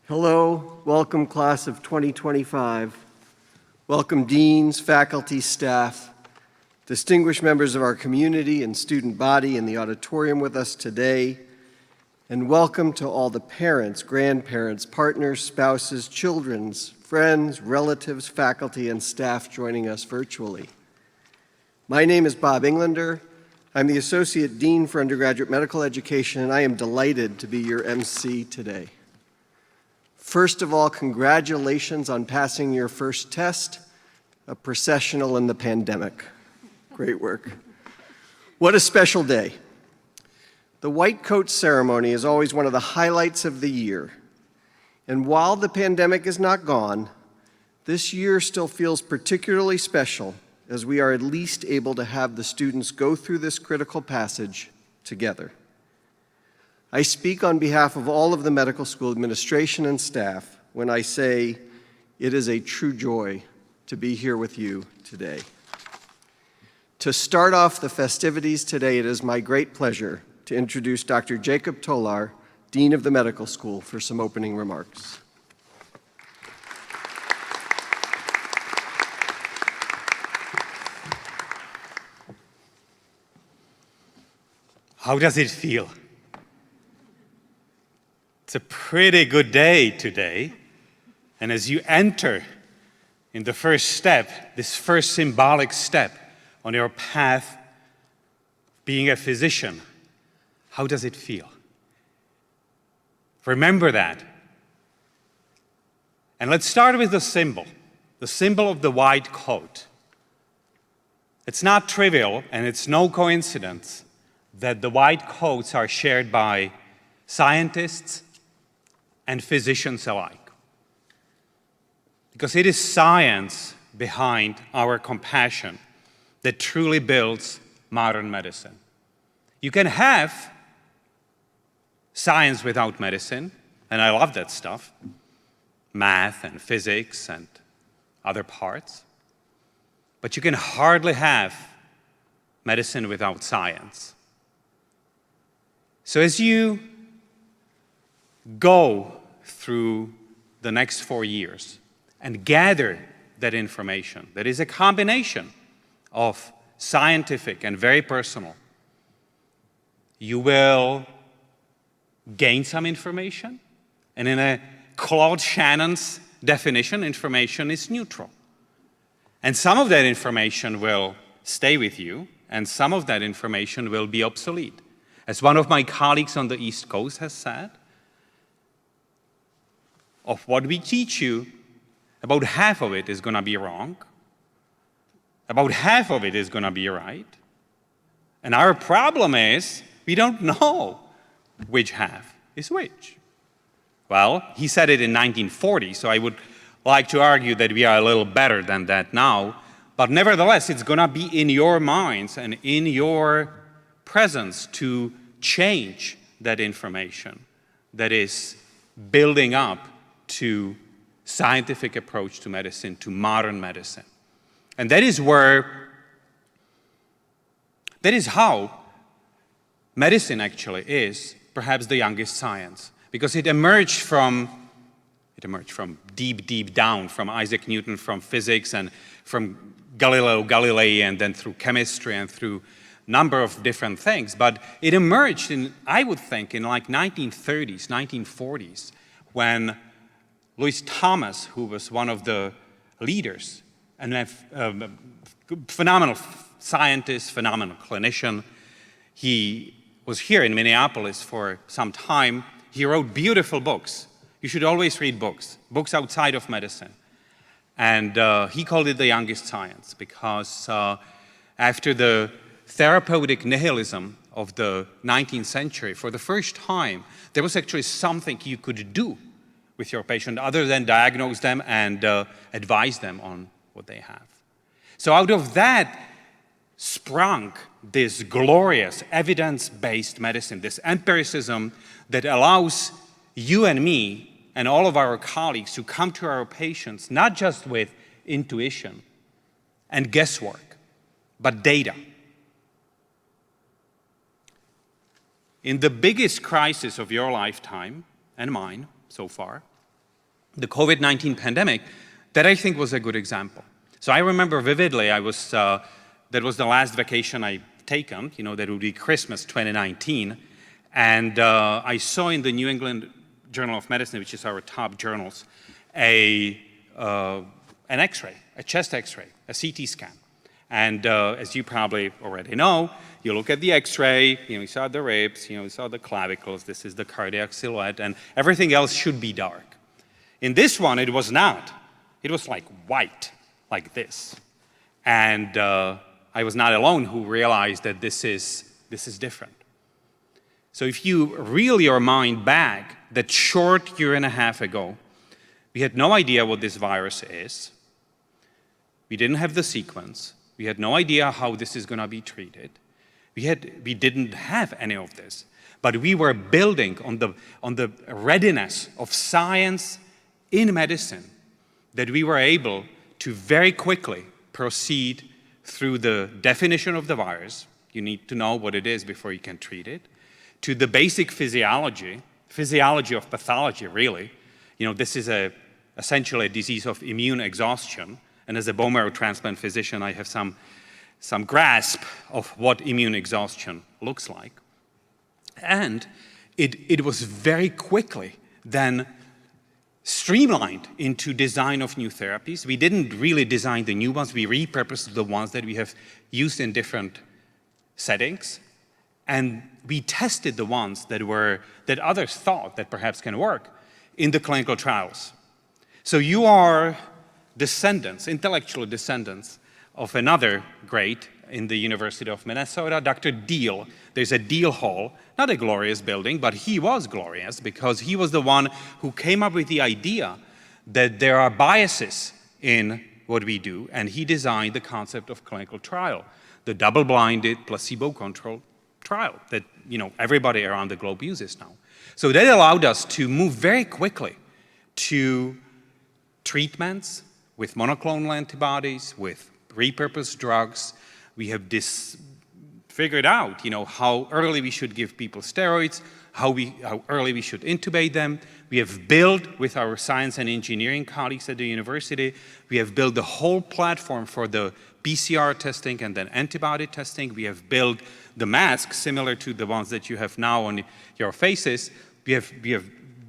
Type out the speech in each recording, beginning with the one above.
Hello, welcome class of 2025. Welcome deans, faculty, staff, distinguished members of our community and student body in the auditorium with us today, and welcome to all the parents, grandparents, partners, spouses, children, friends, relatives, faculty, and staff joining us virtually. My name is Bob Englander. I'm the Associate Dean for Undergraduate Medical Education, and I am delighted to be your MC today. First of all, congratulations on passing your first test, a processional in the pandemic. Great work. What a special day. The white coat ceremony is always one of the highlights of the year. And while the pandemic is not gone, this year still feels particularly special as we are at least able to have the students go through this critical passage together. I speak on behalf of all of the medical school administration and staff when I say it is a true joy to be here with you today. To start off the festivities today, it is my great pleasure to introduce Dr. Jakub Tolar, Dean of the Medical School, for some opening remarks. How does it feel? It's a pretty good day today, and as you enter in the first step, this first symbolic step on your path being a physician, how does it feel? Remember that. And let's start with the symbol of the white coat. It's not trivial, and it's no coincidence that the white coats are shared by scientists and physicians alike. Because it is science behind our compassion that truly builds modern medicine. You can have science without medicine, and I love that stuff, math and physics and other parts, but you can hardly have medicine without science. So as you go through the next 4 years and gather that information, that is a combination of scientific and very personal, you will gain some information, and in a Claude Shannon's definition, information is neutral. And some of that information will stay with you, and some of that information will be obsolete. As one of my colleagues on the East Coast has said, of what we teach you, about half of it is going to be wrong, about half of it is going to be right, and our problem is we don't know which half is which. Well, he said it in 1940, so I would like to argue that we are a little better than that now, but nevertheless, it's going to be in your minds and in your presence to change that information that is building up to scientific approach to medicine, to modern medicine. And that is how medicine actually is perhaps the youngest science, because it emerged from deep down, from Isaac Newton, from physics, and from Galileo Galilei, and then through chemistry and through number of different things. But it emerged in, I would think, in like 1930s, 1940s, when Louis Thomas, who was one of the leaders and a phenomenal scientist, phenomenal clinician, he was here in Minneapolis for some time. He wrote beautiful books. You should always read books outside of medicine. And he called it the youngest science because after the therapeutic nihilism of the 19th century, for the first time, there was actually something you could do with your patient other than diagnose them and advise them on what they have. So out of that sprung this glorious evidence-based medicine, this empiricism that allows you and me and all of our colleagues to come to our patients not just with intuition and guesswork, but data. In the biggest crisis of your lifetime, and mine so far, the COVID-19 pandemic, that I think was a good example. So I remember vividly, that was the last vacation I'd taken, that would be Christmas 2019, and I saw in the New England Journal of Medicine, which is our top journals, an X-ray, a chest X-ray, a CT scan. And as you probably already know, you look at the X-ray, you saw the ribs, you saw the clavicles, this is the cardiac silhouette, and everything else should be dark. In this one, it was not. It was like white, like this. And I was not alone who realized that this is different. So if you reel your mind back that short year and a half ago, we had no idea what this virus is. We didn't have the sequence. We had no idea how this is going to be treated. We didn't have any of this. But we were building on the readiness of science in medicine that we were able to very quickly proceed through the definition of the virus. You need to know what it is before you can treat it, to the basic physiology of pathology, really. This is essentially a disease of immune exhaustion. And as a bone marrow transplant physician, I have some grasp of what immune exhaustion looks like. And it was very quickly then streamlined into design of new therapies. We didn't really design the new ones. We repurposed the ones that we have used in different settings. And we tested the ones that others thought that perhaps can work in the clinical trials. So you are intellectual descendants of another great in the University of Minnesota, Dr. Deal. There's a Deal Hall, not a glorious building, but he was glorious because he was the one who came up with the idea that there are biases in what we do, and he designed the concept of clinical trial, the double-blinded, placebo-controlled trial that everybody around the globe uses now. So that allowed us to move very quickly to treatments with monoclonal antibodies, with repurposed drugs. We have figured out, how early we should give people steroids, how early we should intubate them. We have built, with our science and engineering colleagues at the university, we have built the whole platform for the PCR testing and then antibody testing. We have built the masks similar to the ones that you have now on your faces. We have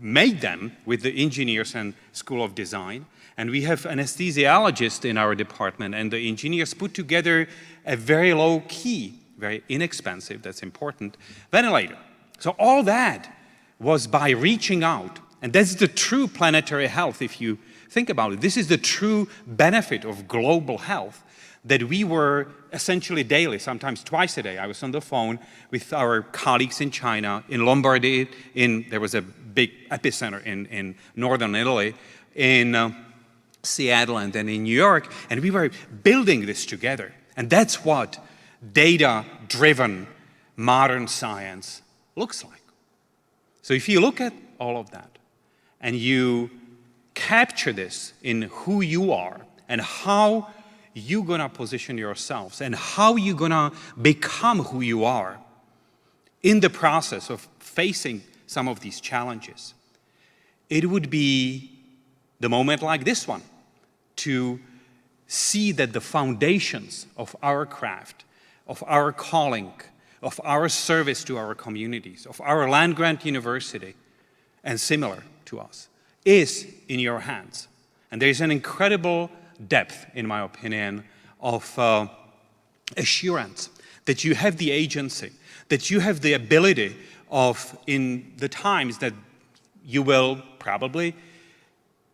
made them with the engineers and School of Design. And we have anesthesiologists in our department, and the engineers put together a very low-key, very inexpensive, that's important, ventilator. So all that was by reaching out, and that's the true planetary health if you think about it. This is the true benefit of global health, that we were essentially daily, sometimes twice a day. I was on the phone with our colleagues in China, in Lombardy, there was a big epicenter in northern Italy, in Seattle and then in New York, and we were building this together. And that's what data-driven modern science looks like. So if you look at all of that and you capture this in who you are and how you're going to position yourselves and how you're going to become who you are in the process of facing some of these challenges, it would be the moment like this one to see that the foundations of our craft, of our calling, of our service to our communities, of our land-grant university, and similar to us, is in your hands. And there's an incredible depth, in my opinion, of assurance that you have the agency, that you have the ability of, in the times that you will probably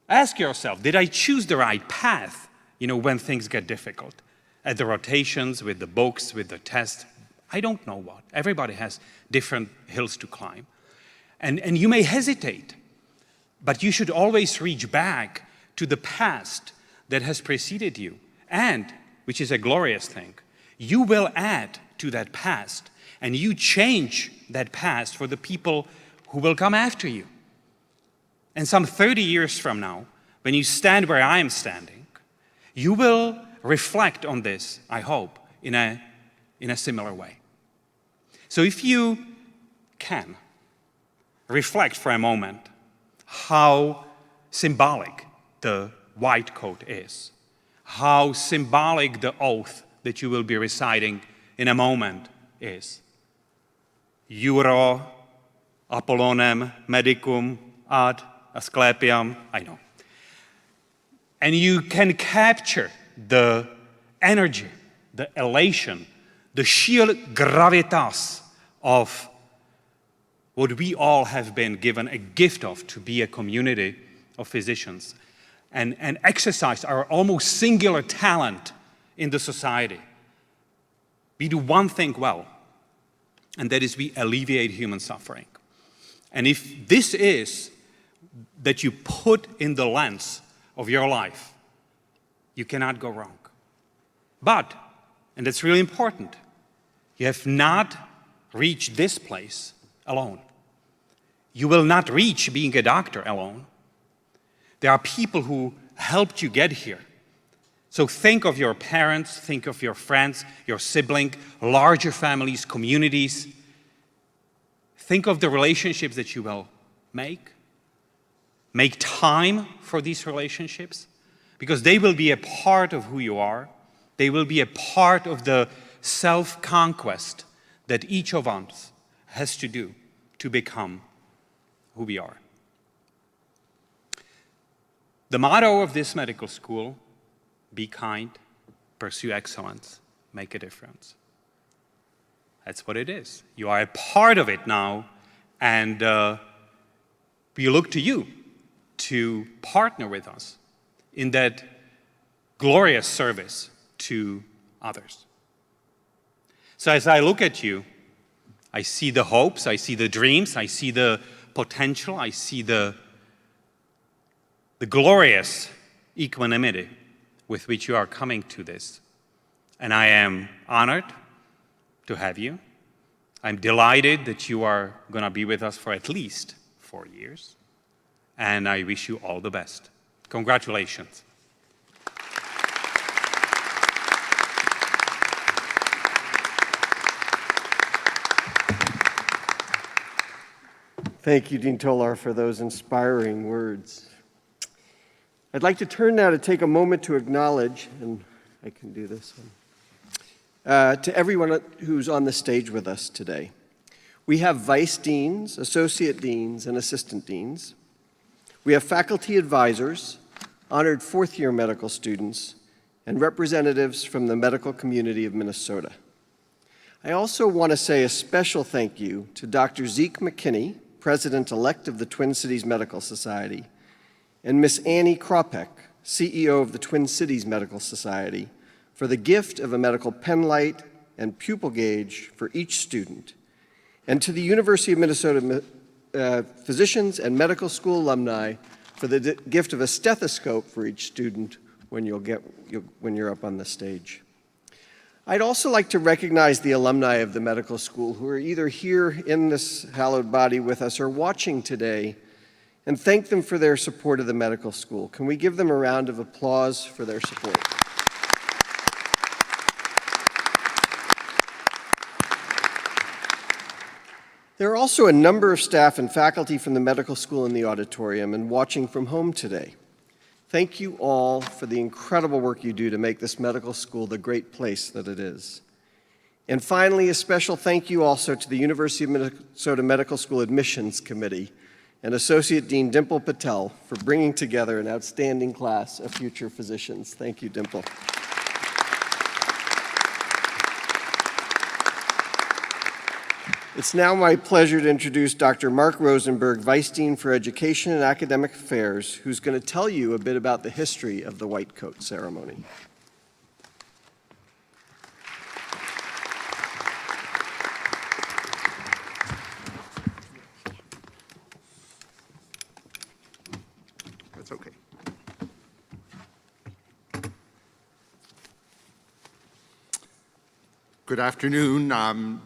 ask yourself, did I choose the right path, when things get difficult? At the rotations, with the books, with the tests, I don't know what. Everybody has different hills to climb. And you may hesitate, but you should always reach back to the past that has preceded you. And, which is a glorious thing, you will add to that past, and you change that past for the people who will come after you. And some 30 years from now, when you stand where I am standing, you will reflect on this, I hope, in a similar way. So if you can reflect for a moment how symbolic the white coat is, how symbolic the oath that you will be reciting in a moment is. Juro Apollonem medicum ad Asclepiam, I know. And you can capture the energy, the elation, the sheer gravitas of what we all have been given a gift of, to be a community of physicians and exercise our almost singular talent in the society. We do one thing well, and that is we alleviate human suffering. And if this is that you put in the lens of your life, you cannot go wrong. But, and that's really important, you have not reached this place alone. You will not reach being a doctor alone. There are people who helped you get here. So think of your parents, think of your friends, your sibling, larger families, communities. Think of the relationships that you will make. Make time for these relationships, because they will be a part of who you are. They will be a part of the self-conquest that each of us has to do to become who we are. The motto of this medical school: be kind, pursue excellence, make a difference. That's what it is. You are a part of it now, and we look to you to partner with us in that glorious service to others. So as I look at you, I see the hopes, I see the dreams, I see the potential, I see the glorious equanimity with which you are coming to this. And I am honored to have you. I'm delighted that you are going to be with us for at least 4 years. And I wish you all the best. Congratulations. Thank you, Dean Tolar, for those inspiring words. I'd like to turn now to take a moment to acknowledge, and I can do this one, to everyone who's on the stage with us today. We have vice deans, associate deans, and assistant deans. We have faculty advisors, honored fourth-year medical students, and representatives from the medical community of Minnesota. I also want to say a special thank you to Dr. Zeke McKinney, President-elect of the Twin Cities Medical Society, and Miss Annie Kropek, CEO of the Twin Cities Medical Society, for the gift of a medical pen light and pupil gauge for each student, and to the University of Minnesota physicians and medical school alumni for the gift of a stethoscope for each student when you're up on the stage. I'd also like to recognize the alumni of the medical school who are either here in this hallowed body with us or watching today, and thank them for their support of the medical school. Can we give them a round of applause for their support? There are also a number of staff and faculty from the medical school in the auditorium and watching from home today. Thank you all for the incredible work you do to make this medical school the great place that it is. And finally, a special thank you also to the University of Minnesota Medical School Admissions Committee and Associate Dean Dimple Patel for bringing together an outstanding class of future physicians. Thank you, Dimple. It's now my pleasure to introduce Dr. Mark Rosenberg, Vice Dean for Education and Academic Affairs, who's going to tell you a bit about the history of the white coat ceremony. That's okay. Good afternoon.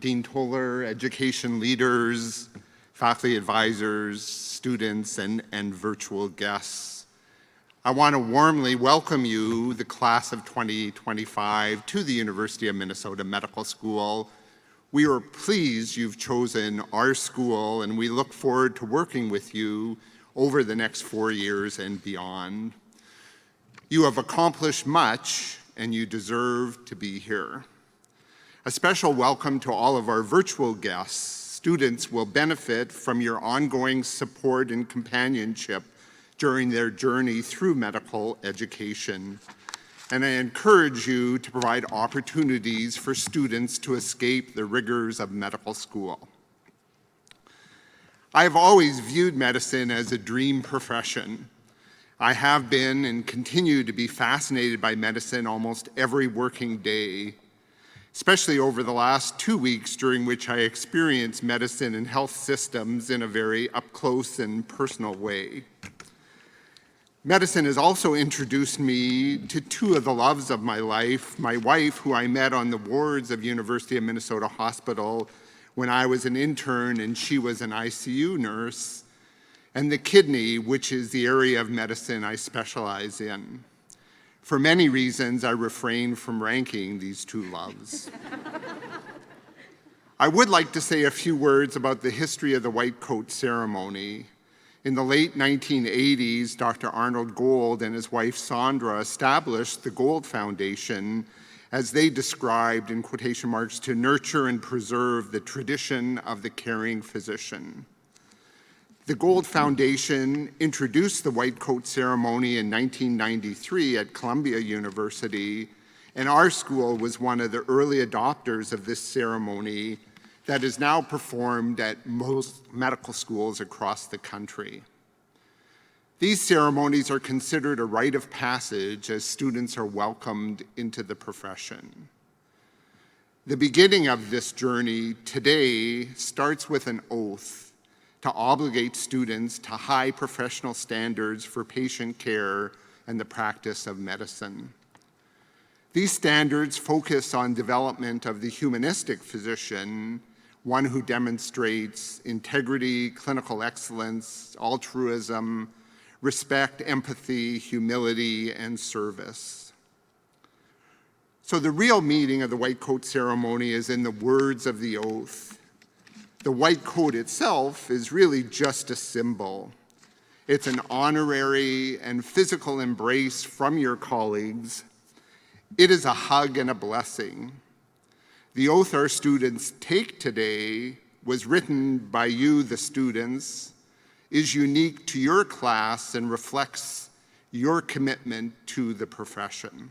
Dean Tolar, education leaders, faculty advisors, students, and virtual guests. I want to warmly welcome you, the class of 2025, to the University of Minnesota Medical School. We are pleased you've chosen our school, and we look forward to working with you over the next 4 years and beyond. You have accomplished much, and you deserve to be here. A special welcome to all of our virtual guests. Students will benefit from your ongoing support and companionship during their journey through medical education. And I encourage you to provide opportunities for students to escape the rigors of medical school. I have always viewed medicine as a dream profession. I have been and continue to be fascinated by medicine almost every working day, especially over the last 2 weeks during which I experienced medicine and health systems in a very up-close and personal way. Medicine has also introduced me to two of the loves of my life, my wife, who I met on the wards of University of Minnesota Hospital when I was an intern and she was an ICU nurse, and the kidney, which is the area of medicine I specialize in. For many reasons, I refrain from ranking these two loves. I would like to say a few words about the history of the white coat ceremony. In the late 1980s, Dr. Arnold Gold and his wife Sandra established the Gold Foundation, as they described, in quotation marks, to nurture and preserve the tradition of the caring physician. The Gold Foundation introduced the white coat ceremony in 1993 at Columbia University, and our school was one of the early adopters of this ceremony that is now performed at most medical schools across the country. These ceremonies are considered a rite of passage as students are welcomed into the profession. The beginning of this journey today starts with an oath to obligate students to high professional standards for patient care and the practice of medicine. These standards focus on development of the humanistic physician, one who demonstrates integrity, clinical excellence, altruism, respect, empathy, humility, and service. So the real meaning of the white coat ceremony is in the words of the oath. The white coat itself is really just a symbol. It's an honorary and physical embrace from your colleagues. It is a hug and a blessing. The oath our students take today was written by you, the students, is unique to your class and reflects your commitment to the profession.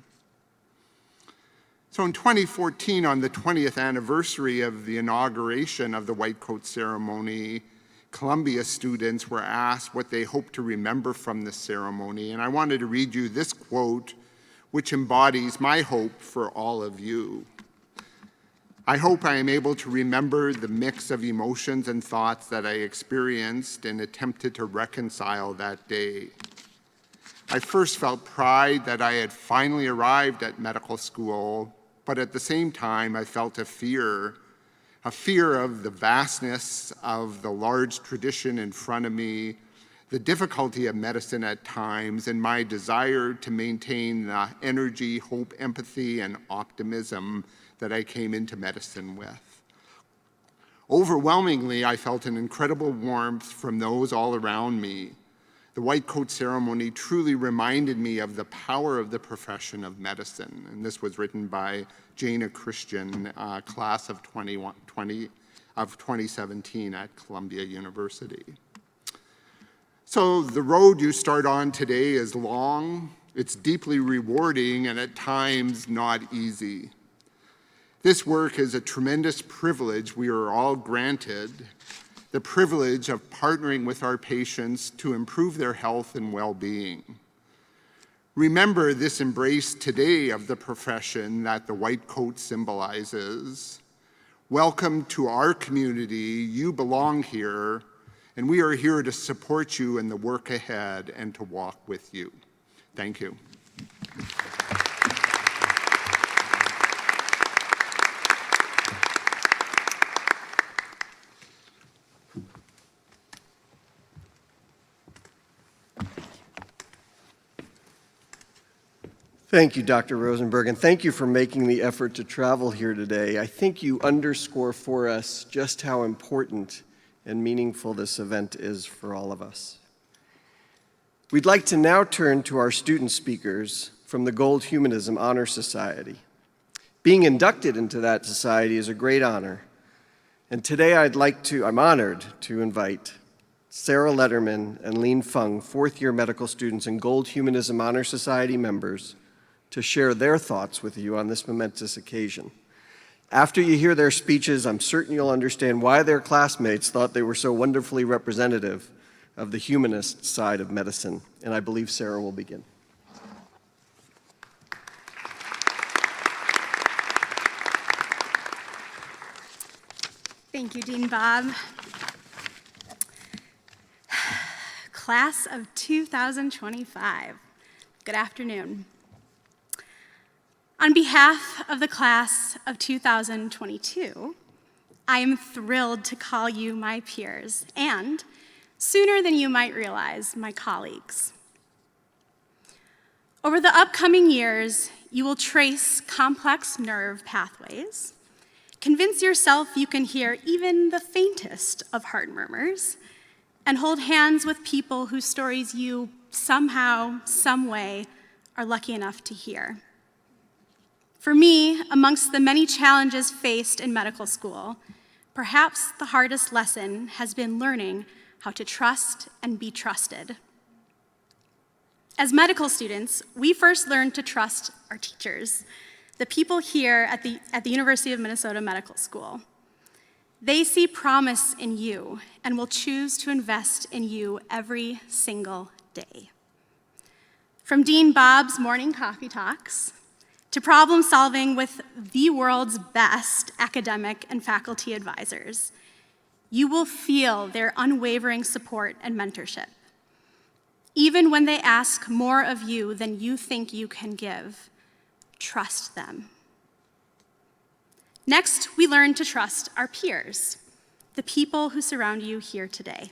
So in 2014, on the 20th anniversary of the inauguration of the white coat ceremony, Columbia students were asked what they hoped to remember from this ceremony, and I wanted to read you this quote, which embodies my hope for all of you. I hope I am able to remember the mix of emotions and thoughts that I experienced and attempted to reconcile that day. I first felt pride that I had finally arrived at medical school, but at the same time, I felt a fear of the vastness of the large tradition in front of me, the difficulty of medicine at times, and my desire to maintain the energy, hope, empathy, and optimism that I came into medicine with. Overwhelmingly, I felt an incredible warmth from those all around me. The white coat ceremony truly reminded me of the power of the profession of medicine. And this was written by Jana Christian, class of 2017 at Columbia University. So the road you start on today is long, it's deeply rewarding, and at times not easy. This work is a tremendous privilege we are all granted, the privilege of partnering with our patients to improve their health and well-being. Remember this embrace today of the profession that the white coat symbolizes. Welcome to our community. You belong here, and we are here to support you in the work ahead and to walk with you. Thank you. Thank you, Dr. Rosenberg, and thank you for making the effort to travel here today. I think you underscore for us just how important and meaningful this event is for all of us. We'd like to now turn to our student speakers from the Gold Humanism Honor Society. Being inducted into that society is a great honor, and today I'm honored to invite Sarah Letterman and Lean Fung, fourth-year medical students and Gold Humanism Honor Society members, to share their thoughts with you on this momentous occasion. After you hear their speeches, I'm certain you'll understand why their classmates thought they were so wonderfully representative of the humanist side of medicine, and I believe Sarah will begin. Thank you, Dean Bob. Class of 2025, good afternoon. On behalf of the class of 2022, I am thrilled to call you my peers and, sooner than you might realize, my colleagues. Over the upcoming years, you will trace complex nerve pathways, convince yourself you can hear even the faintest of heart murmurs, and hold hands with people whose stories you somehow, some way, are lucky enough to hear. For me, amongst the many challenges faced in medical school, perhaps the hardest lesson has been learning how to trust and be trusted. As medical students, we first learn to trust our teachers, the people here at the University of Minnesota Medical School. They see promise in you and will choose to invest in you every single day. From Dean Bob's morning coffee talks to problem solving with the world's best academic and faculty advisors, you will feel their unwavering support and mentorship. Even when they ask more of you than you think you can give, trust them. Next, we learn to trust our peers, the people who surround you here today.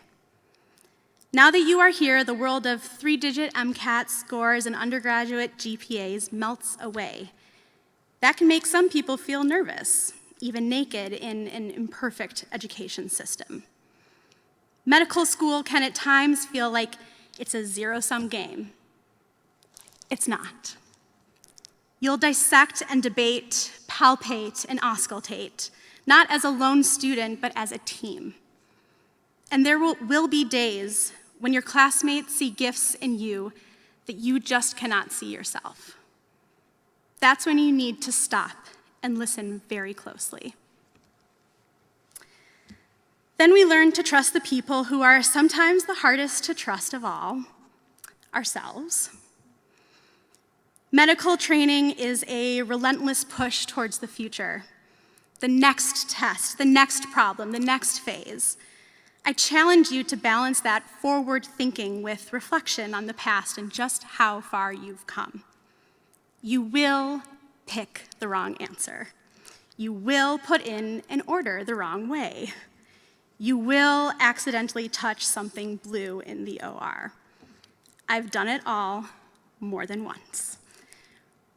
Now that you are here, the world of three-digit MCAT scores and undergraduate GPAs melts away. That can make some people feel nervous, even naked in an imperfect education system. Medical school can at times feel like it's a zero-sum game. It's not. You'll dissect and debate, palpate and auscultate, not as a lone student, but as a team. And there will be days when your classmates see gifts in you that you just cannot see yourself. That's when you need to stop and listen very closely. Then we learn to trust the people who are sometimes the hardest to trust of all, ourselves. Medical training is a relentless push towards the future, the next test, the next problem, the next phase. I challenge you to balance that forward thinking with reflection on the past and just how far you've come. You will pick the wrong answer. You will put in an order the wrong way. You will accidentally touch something blue in the OR. I've done it all more than once.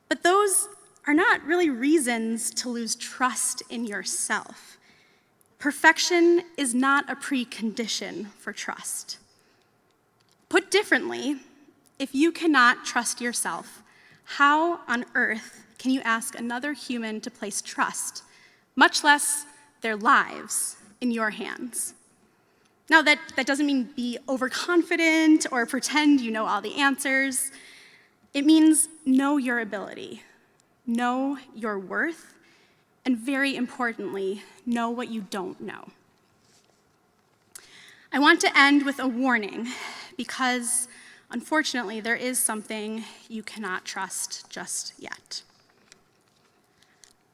But those are not really reasons to lose trust in yourself. Perfection is not a precondition for trust. Put differently, if you cannot trust yourself, how on earth can you ask another human to place trust, much less their lives, in your hands? Now, that doesn't mean be overconfident or pretend you know all the answers. It means know your ability, know your worth, and very importantly, know what you don't know. I want to end with a warning because, unfortunately, there is something you cannot trust just yet.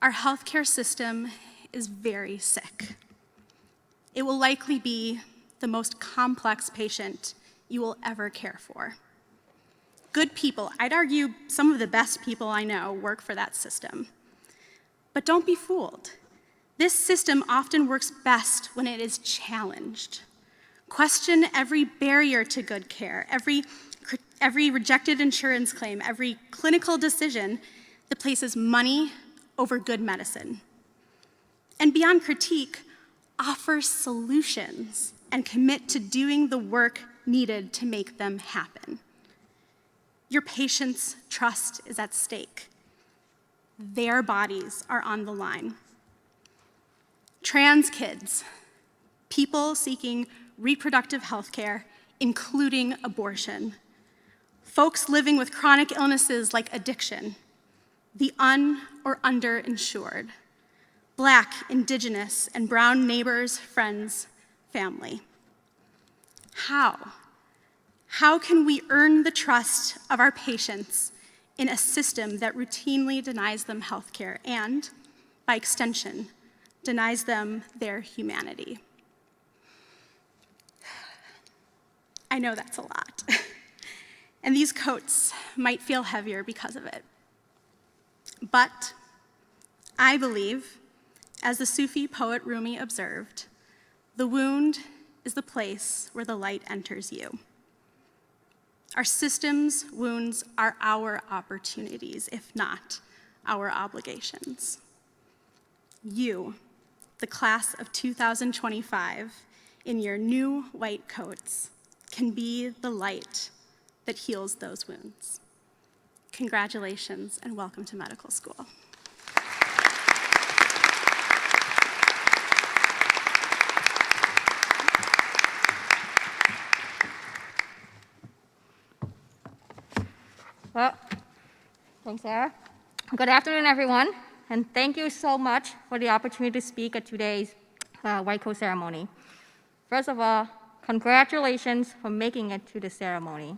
Our healthcare system is very sick. It will likely be the most complex patient you will ever care for. Good people, I'd argue some of the best people I know work for that system. But don't be fooled. This system often works best when it is challenged. Question every barrier to good care, every rejected insurance claim, every clinical decision that places money over good medicine. And beyond critique, offer solutions and commit to doing the work needed to make them happen. Your patients' trust is at stake. Their bodies are on the line. Trans kids, people seeking reproductive health care, including abortion, folks living with chronic illnesses like addiction, the or underinsured, Black, Indigenous, and brown neighbors, friends, family. How can we earn the trust of our patients in a system that routinely denies them health care and, by extension, denies them their humanity? I know that's a lot. And these coats might feel heavier because of it. But I believe, as the Sufi poet Rumi observed, the wound is the place where the light enters you. Our system's wounds are our opportunities, if not our obligations. You, the class of 2025, in your new white coats, can be the light that heals those wounds. Congratulations and welcome to medical school. Well, thanks, Sarah. Good afternoon, everyone, and thank you so much for the opportunity to speak at today's white coat ceremony. First of all, congratulations for making it to the ceremony.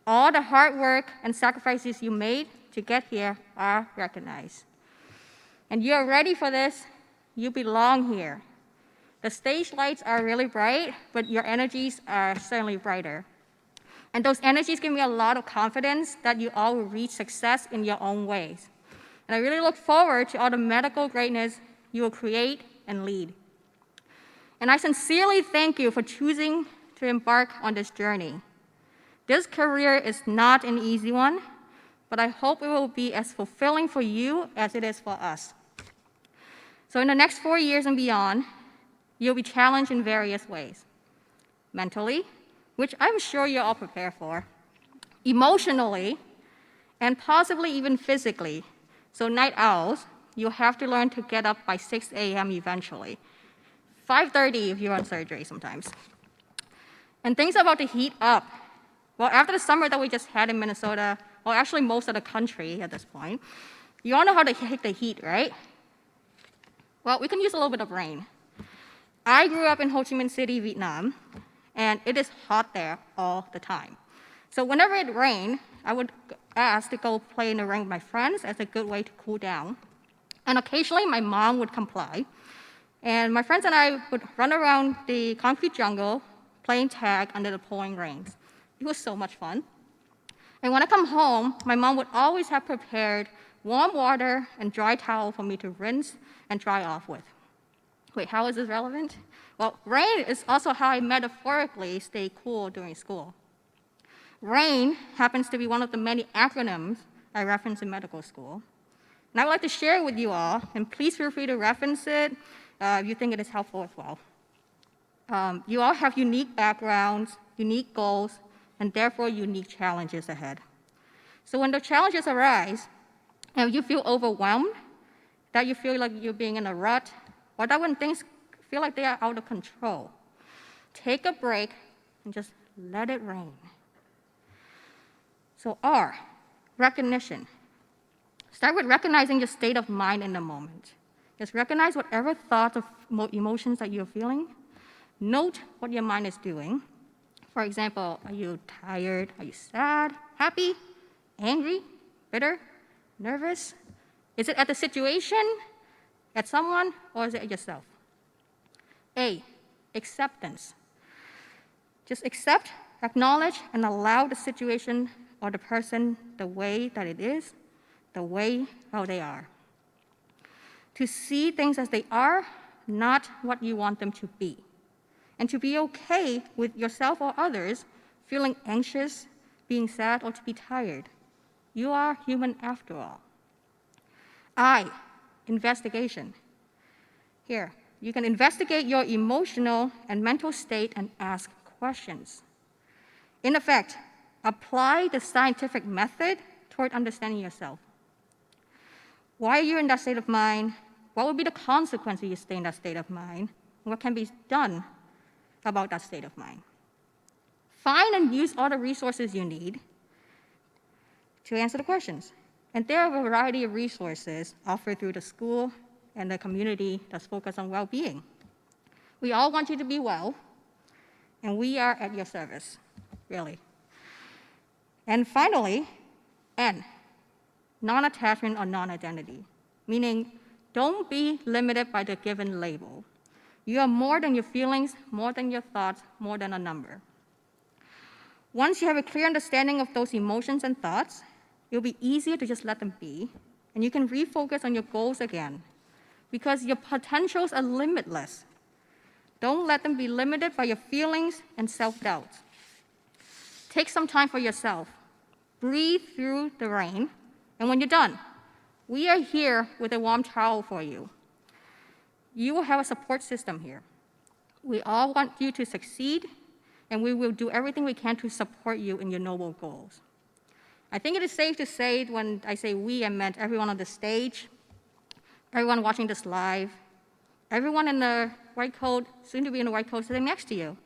All the hard work and sacrifices you made to get here are recognized. And you're ready for this. You belong here. The stage lights are really bright, but your energies are certainly brighter. And those energies give me a lot of confidence that you all will reach success in your own ways. And I really look forward to all the medical greatness you will create and lead. And I sincerely thank you for choosing to embark on this journey. This career is not an easy one, but I hope it will be as fulfilling for you as it is for us. So in the next 4 years and beyond, you'll be challenged in various ways. Mentally, which I'm sure you're all prepared for, emotionally, and possibly even physically. So night owls, you'll have to learn to get up by 6 a.m. eventually. 5:30 if you're on surgery sometimes. And things are about to heat up. Well, after the summer that we just had in Minnesota, well, actually most of the country at this point, you all know how to hit the heat, right? Well, we can use a little bit of rain. I grew up in Ho Chi Minh City, Vietnam, and it is hot there all the time. So whenever it rained, I would ask to go play in the rain with my friends as a good way to cool down. And occasionally my mom would comply. And my friends and I would run around the concrete jungle playing tag under the pouring rains. It was so much fun. And when I come home, my mom would always have prepared warm water and dry towel for me to rinse and dry off with. Wait, how is this relevant? Well, rain is also how I metaphorically stay cool during school. RAIN happens to be one of the many acronyms I reference in medical school. And I would like to share it with you all, and please feel free to reference it if you think it is helpful as well. You all have unique backgrounds, unique goals, and therefore unique challenges ahead. So when the challenges arise, and you feel overwhelmed, that you feel like you're being in a rut, or that when things feel like they are out of control, take a break and just let it rain. So R, recognition. Start with recognizing your state of mind in the moment. Just recognize whatever thoughts or emotions that you're feeling. Note what your mind is doing. For example, are you tired? Are you sad? Happy? Angry? Bitter? Nervous? Is it at the situation, at someone, or is it at yourself? A, acceptance. Just accept, acknowledge, and allow the situation or the person the way that it is, the way how they are. To see things as they are, not what you want them to be. And to be okay with yourself or others feeling anxious, being sad, or to be tired. You are human after all. I, investigation. Here, you can investigate your emotional and mental state and ask questions. In effect, Apply the scientific method toward understanding yourself. Why are you in that state of mind? What would be the consequence if you stay in that state of mind? What can be done about that state of mind? Find and use all the resources you need to answer the questions. And there are a variety of resources offered through the school and the community that's focused on well-being. We all want you to be well, and we are at your service, really. And finally, N, non-attachment or non-identity, meaning don't be limited by the given label. You are more than your feelings, more than your thoughts, more than a number. Once you have a clear understanding of those emotions and thoughts, it'll be easier to just let them be, and you can refocus on your goals again, because your potentials are limitless. Don't let them be limited by your feelings and self-doubt. Take some time for yourself. Breathe through the rain, and when you're done, we are here with a warm towel for you. You will have a support system here. We all want you to succeed, and we will do everything we can to support you in your noble goals. I think it is safe to say, when I say we, I meant everyone on the stage, everyone watching this live, everyone in the white coat, soon to be in the white coat sitting next to you,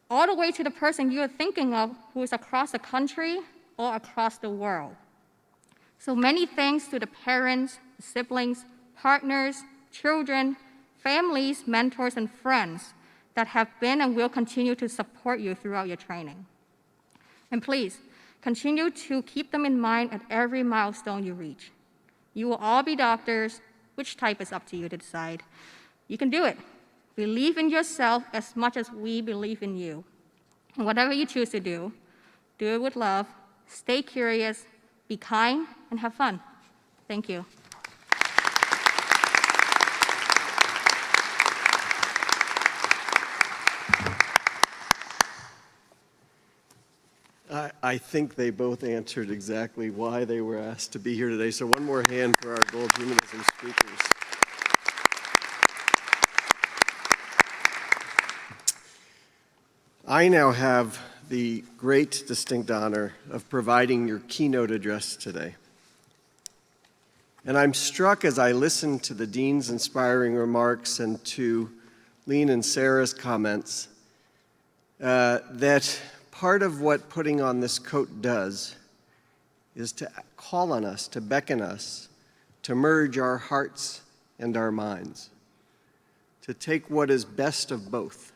all the way to the person you are thinking of who is across the country or across the world. So many thanks to the parents, siblings, partners, children, families, mentors, and friends that have been and will continue to support you throughout your training. And please, continue to keep them in mind at every milestone you reach. You will all be doctors. Which type is up to you to decide. You can do it. Believe in yourself as much as we believe in you. And whatever you choose to do it with love, stay curious, be kind, and have fun. Thank you. I think they both answered exactly why they were asked to be here today. So one more hand for our Gold Humanism speakers. I now have the great distinct honor of providing your keynote address today. And I'm struck as I listen to the Dean's inspiring remarks and to Lean and Sarah's comments that part of what putting on this coat does is to call on us, to beckon us, to merge our hearts and our minds, to take what is best of both.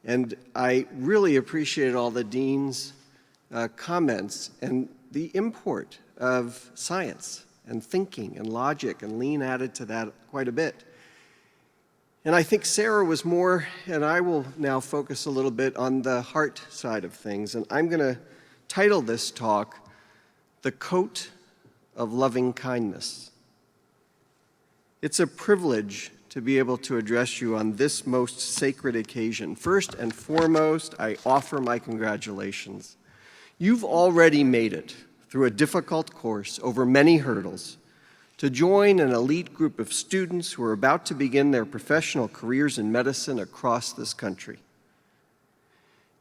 And I really appreciate all the Dean's comments and the import of science and thinking and logic, and Lean added to that quite a bit. And I think Sarah was more, and I will now focus a little bit on the heart side of things. And I'm going to title this talk, The Coat of Loving Kindness. It's a privilege to be able to address you on this most sacred occasion. First and foremost, I offer my congratulations. You've already made it through a difficult course over many hurdles to join an elite group of students who are about to begin their professional careers in medicine across this country.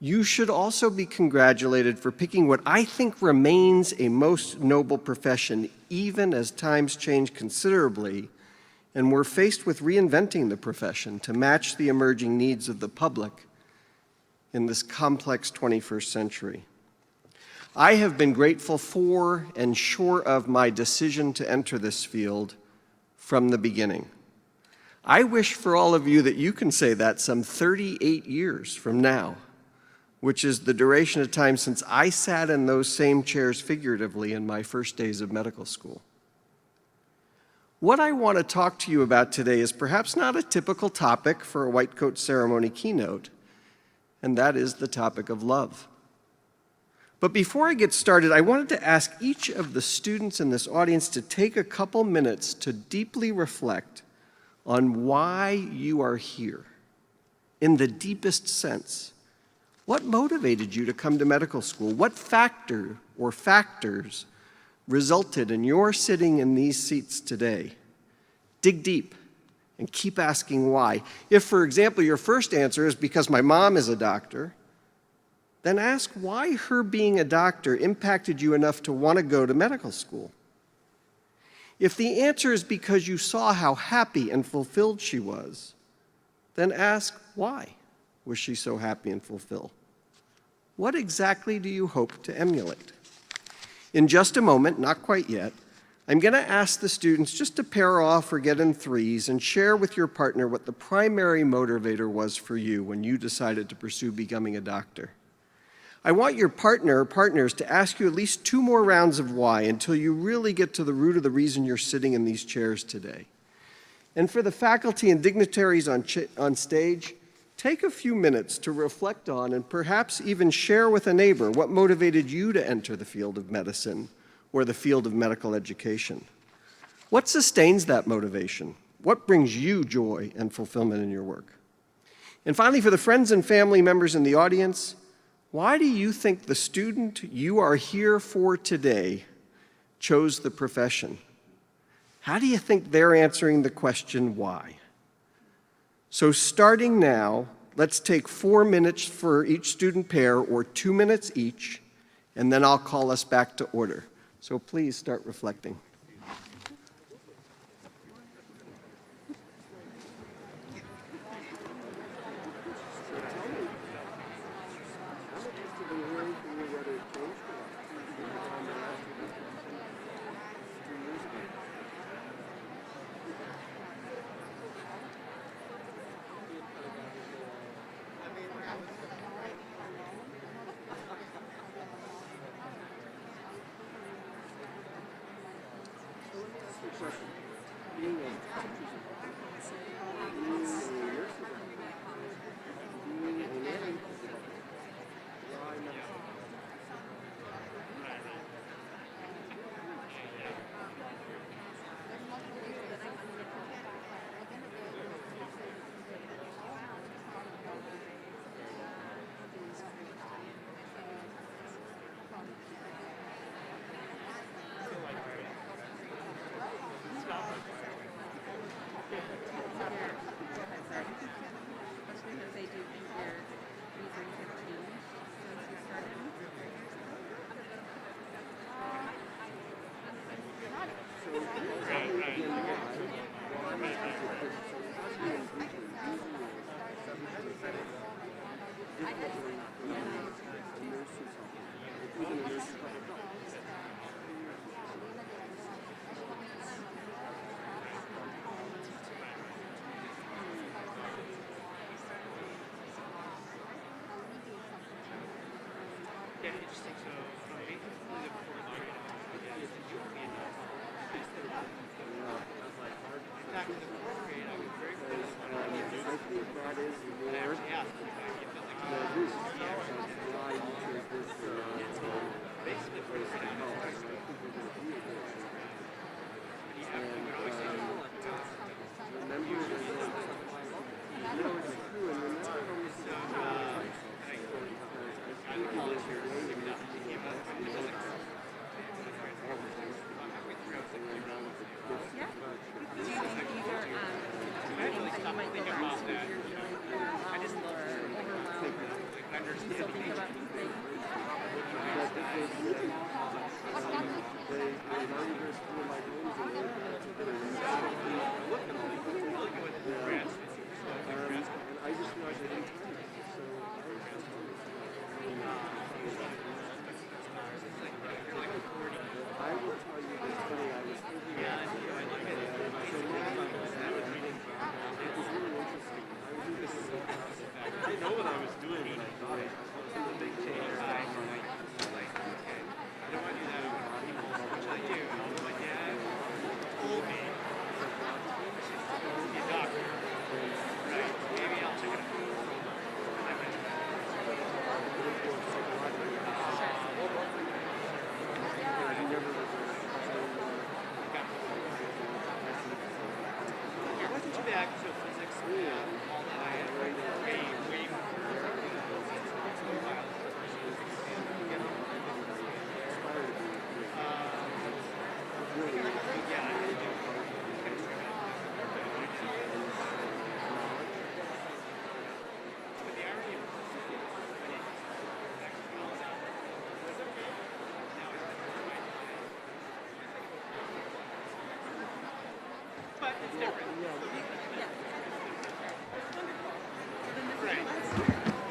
You should also be congratulated for picking what I think remains a most noble profession, even as times change considerably, and we're faced with reinventing the profession to match the emerging needs of the public in this complex 21st century. I have been grateful for and sure of my decision to enter this field from the beginning. I wish for all of you that you can say that some 38 years from now, which is the duration of time since I sat in those same chairs figuratively in my first days of medical school. What I want to talk to you about today is perhaps not a typical topic for a white coat ceremony keynote, and that is the topic of love. But before I get started, I wanted to ask each of the students in this audience to take a couple minutes to deeply reflect on why you are here, in the deepest sense. What motivated you to come to medical school? What factor or factors resulted in your sitting in these seats today? Dig deep and keep asking why. If, for example, your first answer is because my mom is a doctor, then ask why her being a doctor impacted you enough to want to go to medical school. If the answer is because you saw how happy and fulfilled she was, then ask why was she so happy and fulfilled? What exactly do you hope to emulate? In just a moment, not quite yet, I'm going to ask the students just to pair off or get in threes and share with your partner what the primary motivator was for you when you decided to pursue becoming a doctor. I want your partner or partners to ask you at least 2 more rounds of why until you really get to the root of the reason you're sitting in these chairs today. And for the faculty and dignitaries on stage, take a few minutes to reflect on and perhaps even share with a neighbor what motivated you to enter the field of medicine or the field of medical education. What sustains that motivation? What brings you joy and fulfillment in your work? And finally, for the friends and family members in the audience, why do you think the student you are here for today chose the profession? How do you think they're answering the question why? So starting now, let's take 4 minutes for each student pair or 2 minutes each, and then I'll call us back to order. So please start reflecting.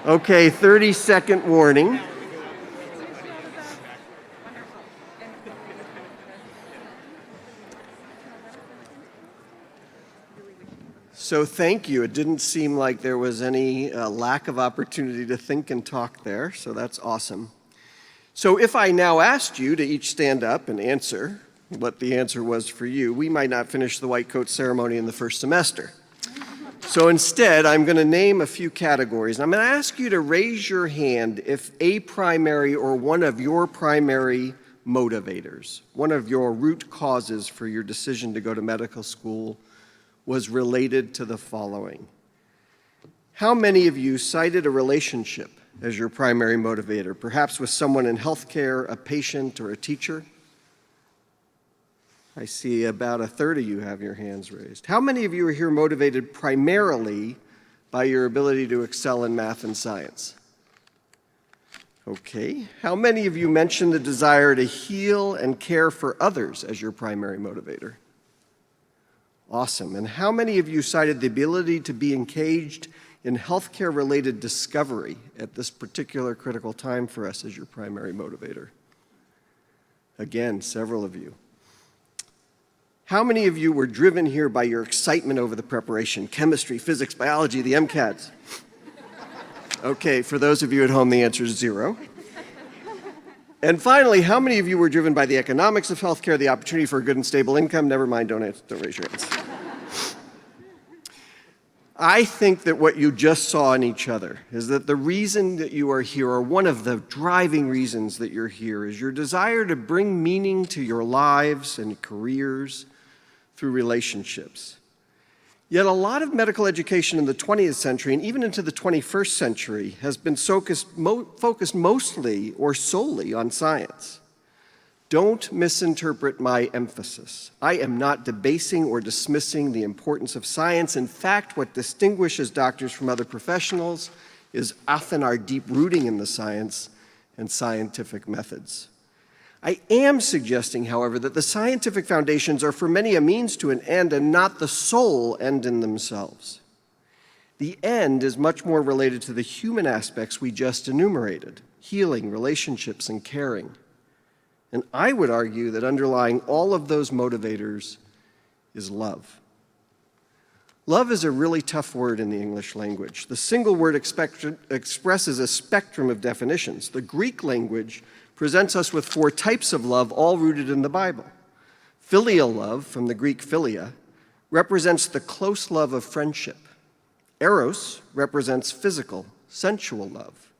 Okay, 30-second warning. So thank you. It didn't seem like there was any lack of opportunity to think and talk there, so that's awesome. So if I now asked you to each stand up and answer what the answer was for you, we might not finish the white coat ceremony in the first semester. So instead, I'm going to name a few categories. I'm going to ask you to raise your hand if a primary or one of your primary motivators, one of your root causes for your decision to go to medical school was related to the following. How many of you cited a relationship as your primary motivator, perhaps with someone in healthcare, a patient, or a teacher? I see about a third of you have your hands raised. How many of you are here motivated primarily by your ability to excel in math and science? Okay. How many of you mentioned the desire to heal and care for others as your primary motivator? Awesome. And how many of you cited the ability to be engaged in healthcare-related discovery at this particular critical time for us as your primary motivator? Again, several of you. How many of you were driven here by your excitement over the preparation, chemistry, physics, biology, the MCATs? Okay, for those of you at home, the answer is 0. And finally, how many of you were driven by the economics of healthcare, the opportunity for a good and stable income? Never mind, don't raise your hands. I think that what you just saw in each other is that the reason that you are here, or one of the driving reasons that you're here, is your desire to bring meaning to your lives and careers through relationships. Yet a lot of medical education in the 20th century and even into the 21st century has been focused mostly or solely on science. Don't misinterpret my emphasis. I am not debasing or dismissing the importance of science. In fact, what distinguishes doctors from other professionals is often our deep rooting in the science and scientific methods. I am suggesting, however, that the scientific foundations are for many a means to an end and not the sole end in themselves. The end is much more related to the human aspects we just enumerated: healing, relationships, and caring. And I would argue that underlying all of those motivators is love. Love is a really tough word in the English language. The single word expresses a spectrum of definitions. The Greek language presents us with 4 types of love, all rooted in the Bible. Filial love, from the Greek philia, represents the close love of friendship. Eros represents physical, sensual love.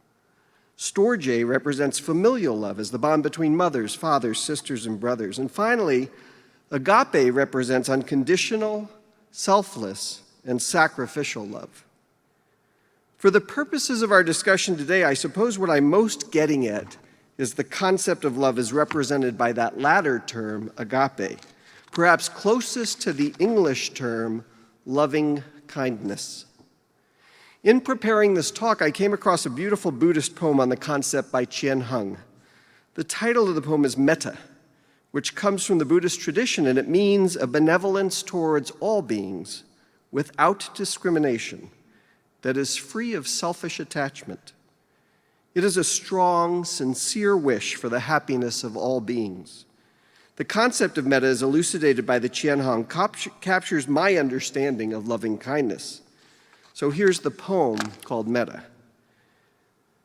Storge represents familial love as the bond between mothers, fathers, sisters, and brothers. And finally, agape represents unconditional, selfless, and sacrificial love. For the purposes of our discussion today, I suppose what I'm most getting at is the concept of love is represented by that latter term, agape, perhaps closest to the English term, loving kindness. In preparing this talk, I came across a beautiful Buddhist poem on the concept by Chien Hung. The title of the poem is Metta, which comes from the Buddhist tradition, and it means a benevolence towards all beings without discrimination that is free of selfish attachment. It is a strong, sincere wish for the happiness of all beings. The concept of metta, as elucidated by the Chien Hung, captures my understanding of loving kindness. So here's the poem called Metta.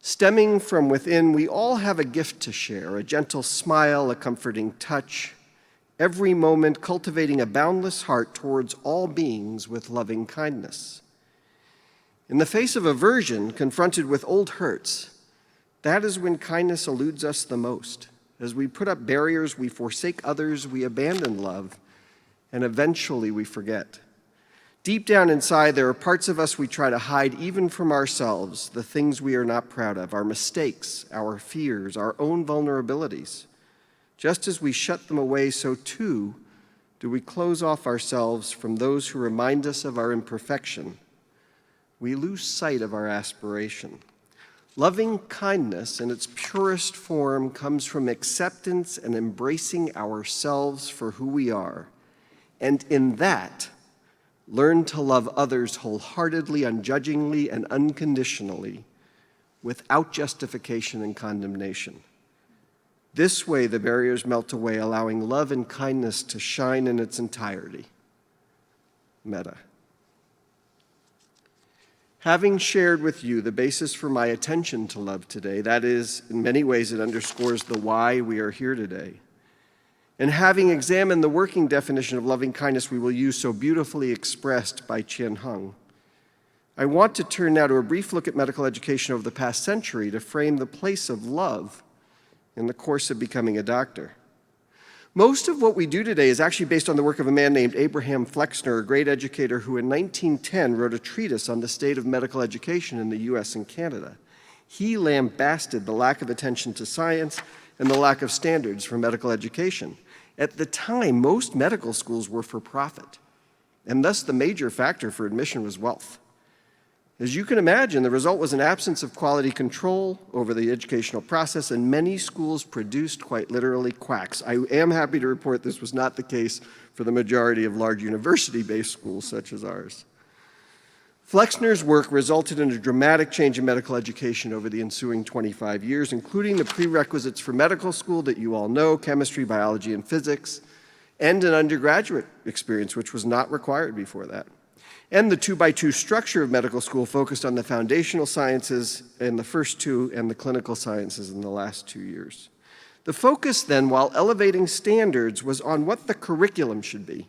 Stemming from within, we all have a gift to share, a gentle smile, a comforting touch, every moment cultivating a boundless heart towards all beings with loving kindness. In the face of aversion, confronted with old hurts, that is when kindness eludes us the most. As we put up barriers, we forsake others, we abandon love, and eventually we forget. Deep down inside, there are parts of us we try to hide even from ourselves, the things we are not proud of, our mistakes, our fears, our own vulnerabilities. Just as we shut them away, so too do we close off ourselves from those who remind us of our imperfection. We lose sight of our aspiration. Loving kindness in its purest form comes from acceptance and embracing ourselves for who we are. And in that, Learn to love others wholeheartedly, unjudgingly, and unconditionally, without justification and condemnation. This way, the barriers melt away, allowing love and kindness to shine in its entirety. Metta. Having shared with you the basis for my attention to love today, that is, in many ways it underscores the why we are here today, and having examined the working definition of loving kindness we will use so beautifully expressed by Chien Hung, I want to turn now to a brief look at medical education over the past century to frame the place of love in the course of becoming a doctor. Most of what we do today is actually based on the work of a man named Abraham Flexner, a great educator who in 1910 wrote a treatise on the state of medical education in the US and Canada. He lambasted the lack of attention to science and the lack of standards for medical education. At the time, most medical schools were for profit, and thus the major factor for admission was wealth. As you can imagine, the result was an absence of quality control over the educational process, and many schools produced quite literally quacks. I am happy to report this was not the case for the majority of large university-based schools such as ours. Flexner's work resulted in a dramatic change in medical education over the ensuing 25 years, including the prerequisites for medical school that you all know, chemistry, biology, and physics, and an undergraduate experience, which was not required before that. And the 2x2 structure of medical school focused on the foundational sciences in the first 2 and the clinical sciences in the last 2 years. The focus then, while elevating standards, was on what the curriculum should be,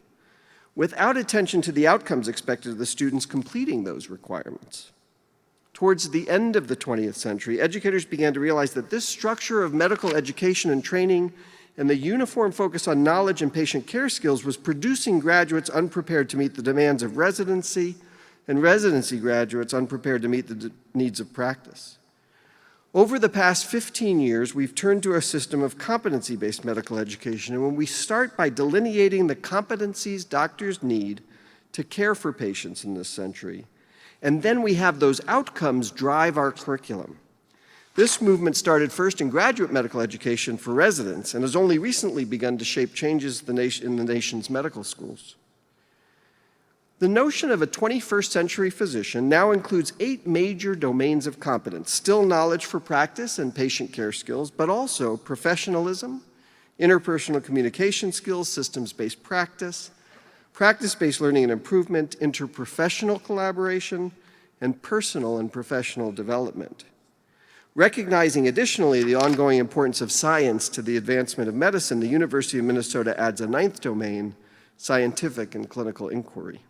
without attention to the outcomes expected of the students completing those requirements. Towards the end of the 20th century, educators began to realize that this structure of medical education and training and the uniform focus on knowledge and patient care skills was producing graduates unprepared to meet the demands of residency, and residency graduates unprepared to meet the needs of practice. Over the past 15 years, we've turned to a system of competency-based medical education, and when we start by delineating the competencies doctors need to care for patients in this century, and then we have those outcomes drive our curriculum. This movement started first in graduate medical education for residents and has only recently begun to shape changes in the nation's medical schools. The notion of a 21st century physician now includes 8 major domains of competence: still knowledge for practice and patient care skills, but also professionalism, interpersonal communication skills, systems-based practice, practice-based learning and improvement, interprofessional collaboration, and personal and professional development. Recognizing additionally the ongoing importance of science to the advancement of medicine, the University of Minnesota adds a 9th domain, scientific and clinical inquiry.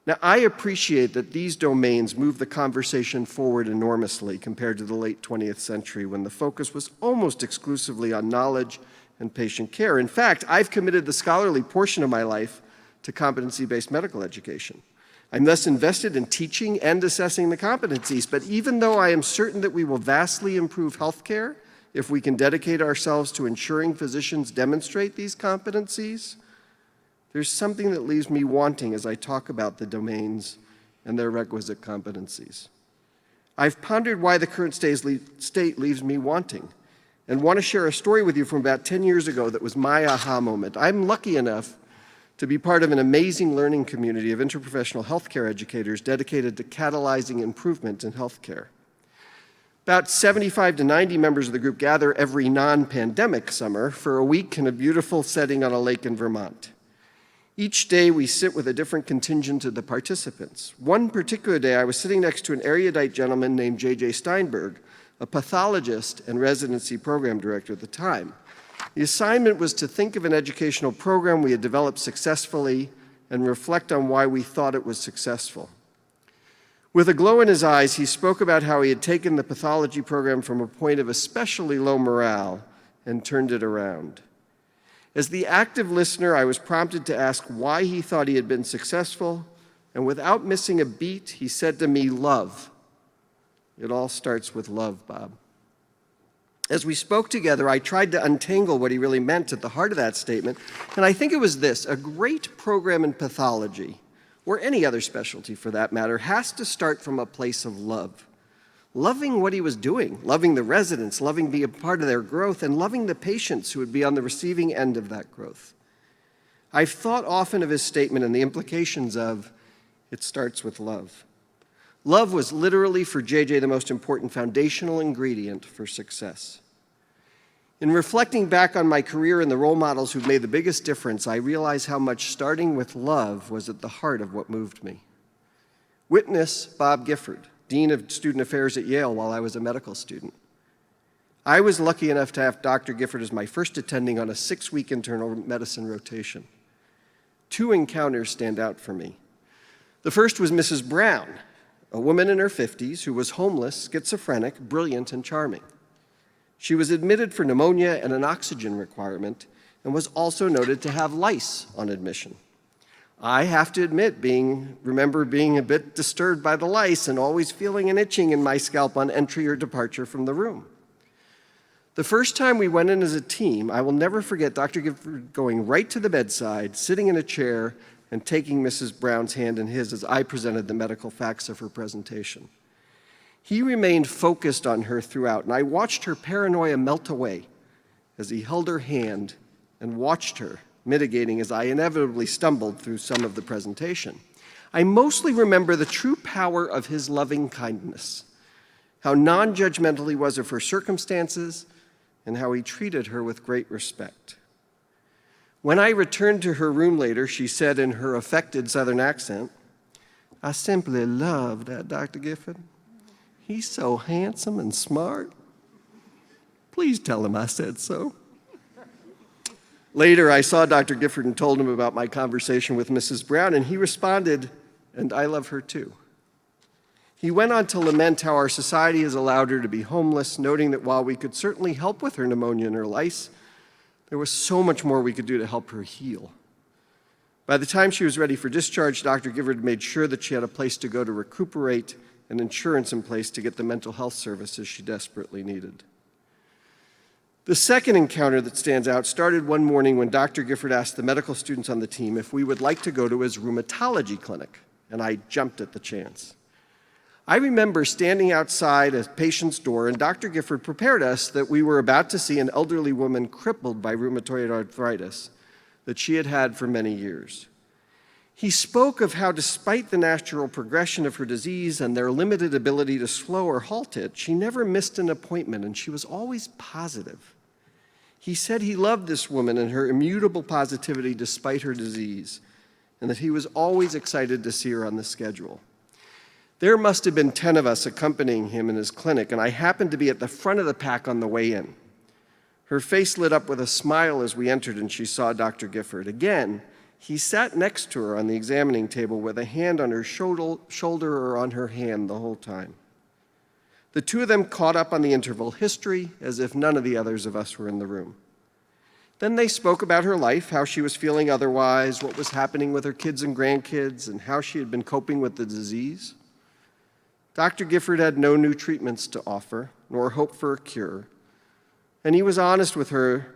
Now, I appreciate that these domains move the conversation forward enormously compared to the late 20th century when the focus was almost exclusively on knowledge and patient care. In fact, I've committed the scholarly portion of my life to competency-based medical education. I'm thus invested in teaching and assessing the competencies, but even though I am certain that we will vastly improve healthcare if we can dedicate ourselves to ensuring physicians demonstrate these competencies, there's something that leaves me wanting as I talk about the domains and their requisite competencies. I've pondered why the current state leaves me wanting and want to share a story with you from about 10 years ago that was my aha moment. I'm lucky enough to be part of an amazing learning community of interprofessional healthcare educators dedicated to catalyzing improvement in healthcare. About 75 to 90 members of the group gather every non-pandemic summer for a week in a beautiful setting on a lake in Vermont. Each day we sit with a different contingent of the participants. One particular day I was sitting next to an erudite gentleman named J.J. Steinberg, a pathologist and residency program director at the time. The assignment was to think of an educational program we had developed successfully and reflect on why we thought it was successful. With a glow in his eyes, he spoke about how he had taken the pathology program from a point of especially low morale and turned it around. As the active listener, I was prompted to ask why he thought he had been successful, and without missing a beat, he said to me, "Love. It all starts with love, Bob." As we spoke together, I tried to untangle what he really meant at the heart of that statement, and I think it was this: a great program in pathology, or any other specialty for that matter, has to start from a place of love. Loving what he was doing, loving the residents, loving being a part of their growth, and loving the patients who would be on the receiving end of that growth. I've thought often of his statement and the implications of, "It starts with love." Love was literally for JJ the most important foundational ingredient for success. In reflecting back on my career and the role models who've made the biggest difference, I realize how much starting with love was at the heart of what moved me. Witness Bob Gifford, Dean of Student Affairs at Yale while I was a medical student. I was lucky enough to have Dr. Gifford as my first attending on a 6-week internal medicine rotation. 2 encounters stand out for me. The first was Mrs. Brown, a woman in her 50s who was homeless, schizophrenic, brilliant, and charming. She was admitted for pneumonia and an oxygen requirement and was also noted to have lice on admission. I have to admit, remember being a bit disturbed by the lice and always feeling an itching in my scalp on entry or departure from the room. The first time we went in as a team, I will never forget Dr. Gifford going right to the bedside, sitting in a chair, and taking Mrs. Brown's hand in his as I presented the medical facts of her presentation. He remained focused on her throughout, and I watched her paranoia melt away as he held her hand and watched her, mitigating as I inevitably stumbled through some of the presentation. I mostly remember the true power of his loving kindness, how non-judgmental he was of her circumstances, and how he treated her with great respect. When I returned to her room later, she said in her affected Southern accent, "I simply love that Dr. Gifford. He's so handsome and smart. Please tell him I said so." Later, I saw Dr. Gifford and told him about my conversation with Mrs. Brown, and he responded, "And I love her too." He went on to lament how our society has allowed her to be homeless, noting that while we could certainly help with her pneumonia and her lice, there was so much more we could do to help her heal. By the time she was ready for discharge, Dr. Gifford made sure that she had a place to go to recuperate and insurance in place to get the mental health services she desperately needed. The second encounter that stands out started one morning when Dr. Gifford asked the medical students on the team if we would like to go to his rheumatology clinic, and I jumped at the chance. I remember standing outside a patient's door, and Dr. Gifford prepared us that we were about to see an elderly woman crippled by rheumatoid arthritis that she had had for many years. He spoke of how, despite the natural progression of her disease and their limited ability to slow or halt it, she never missed an appointment, and she was always positive. He said he loved this woman and her immutable positivity despite her disease, and that he was always excited to see her on the schedule. There must have been 10 of us accompanying him in his clinic, and I happened to be at the front of the pack on the way in. Her face lit up with a smile as we entered and she saw Dr. Gifford. Again, he sat next to her on the examining table with a hand on her shoulder or on her hand the whole time. The two of them caught up on the interval history as if none of the others of us were in the room. Then they spoke about her life, how she was feeling otherwise, what was happening with her kids and grandkids, and how she had been coping with the disease. Dr. Gifford had no new treatments to offer, nor hope for a cure, and he was honest with her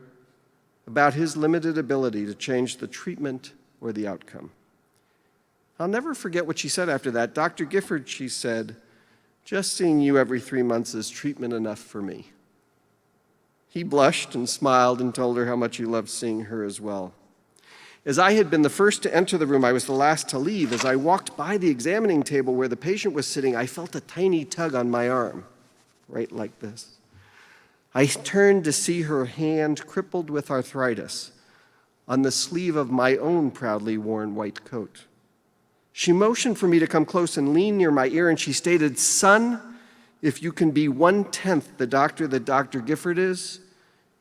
about his limited ability to change the treatment or the outcome. I'll never forget what she said after that. "Dr. Gifford," she said, "just seeing you every 3 months is treatment enough for me." He blushed and smiled and told her how much he loved seeing her as well. As I had been the first to enter the room, I was the last to leave. As I walked by the examining table where the patient was sitting, I felt a tiny tug on my arm, right like this. I turned to see her hand crippled with arthritis on the sleeve of my own proudly worn white coat. She motioned for me to come close and lean near my ear, and she stated, "Son, if you can be 1/10 the doctor that Dr. Gifford is,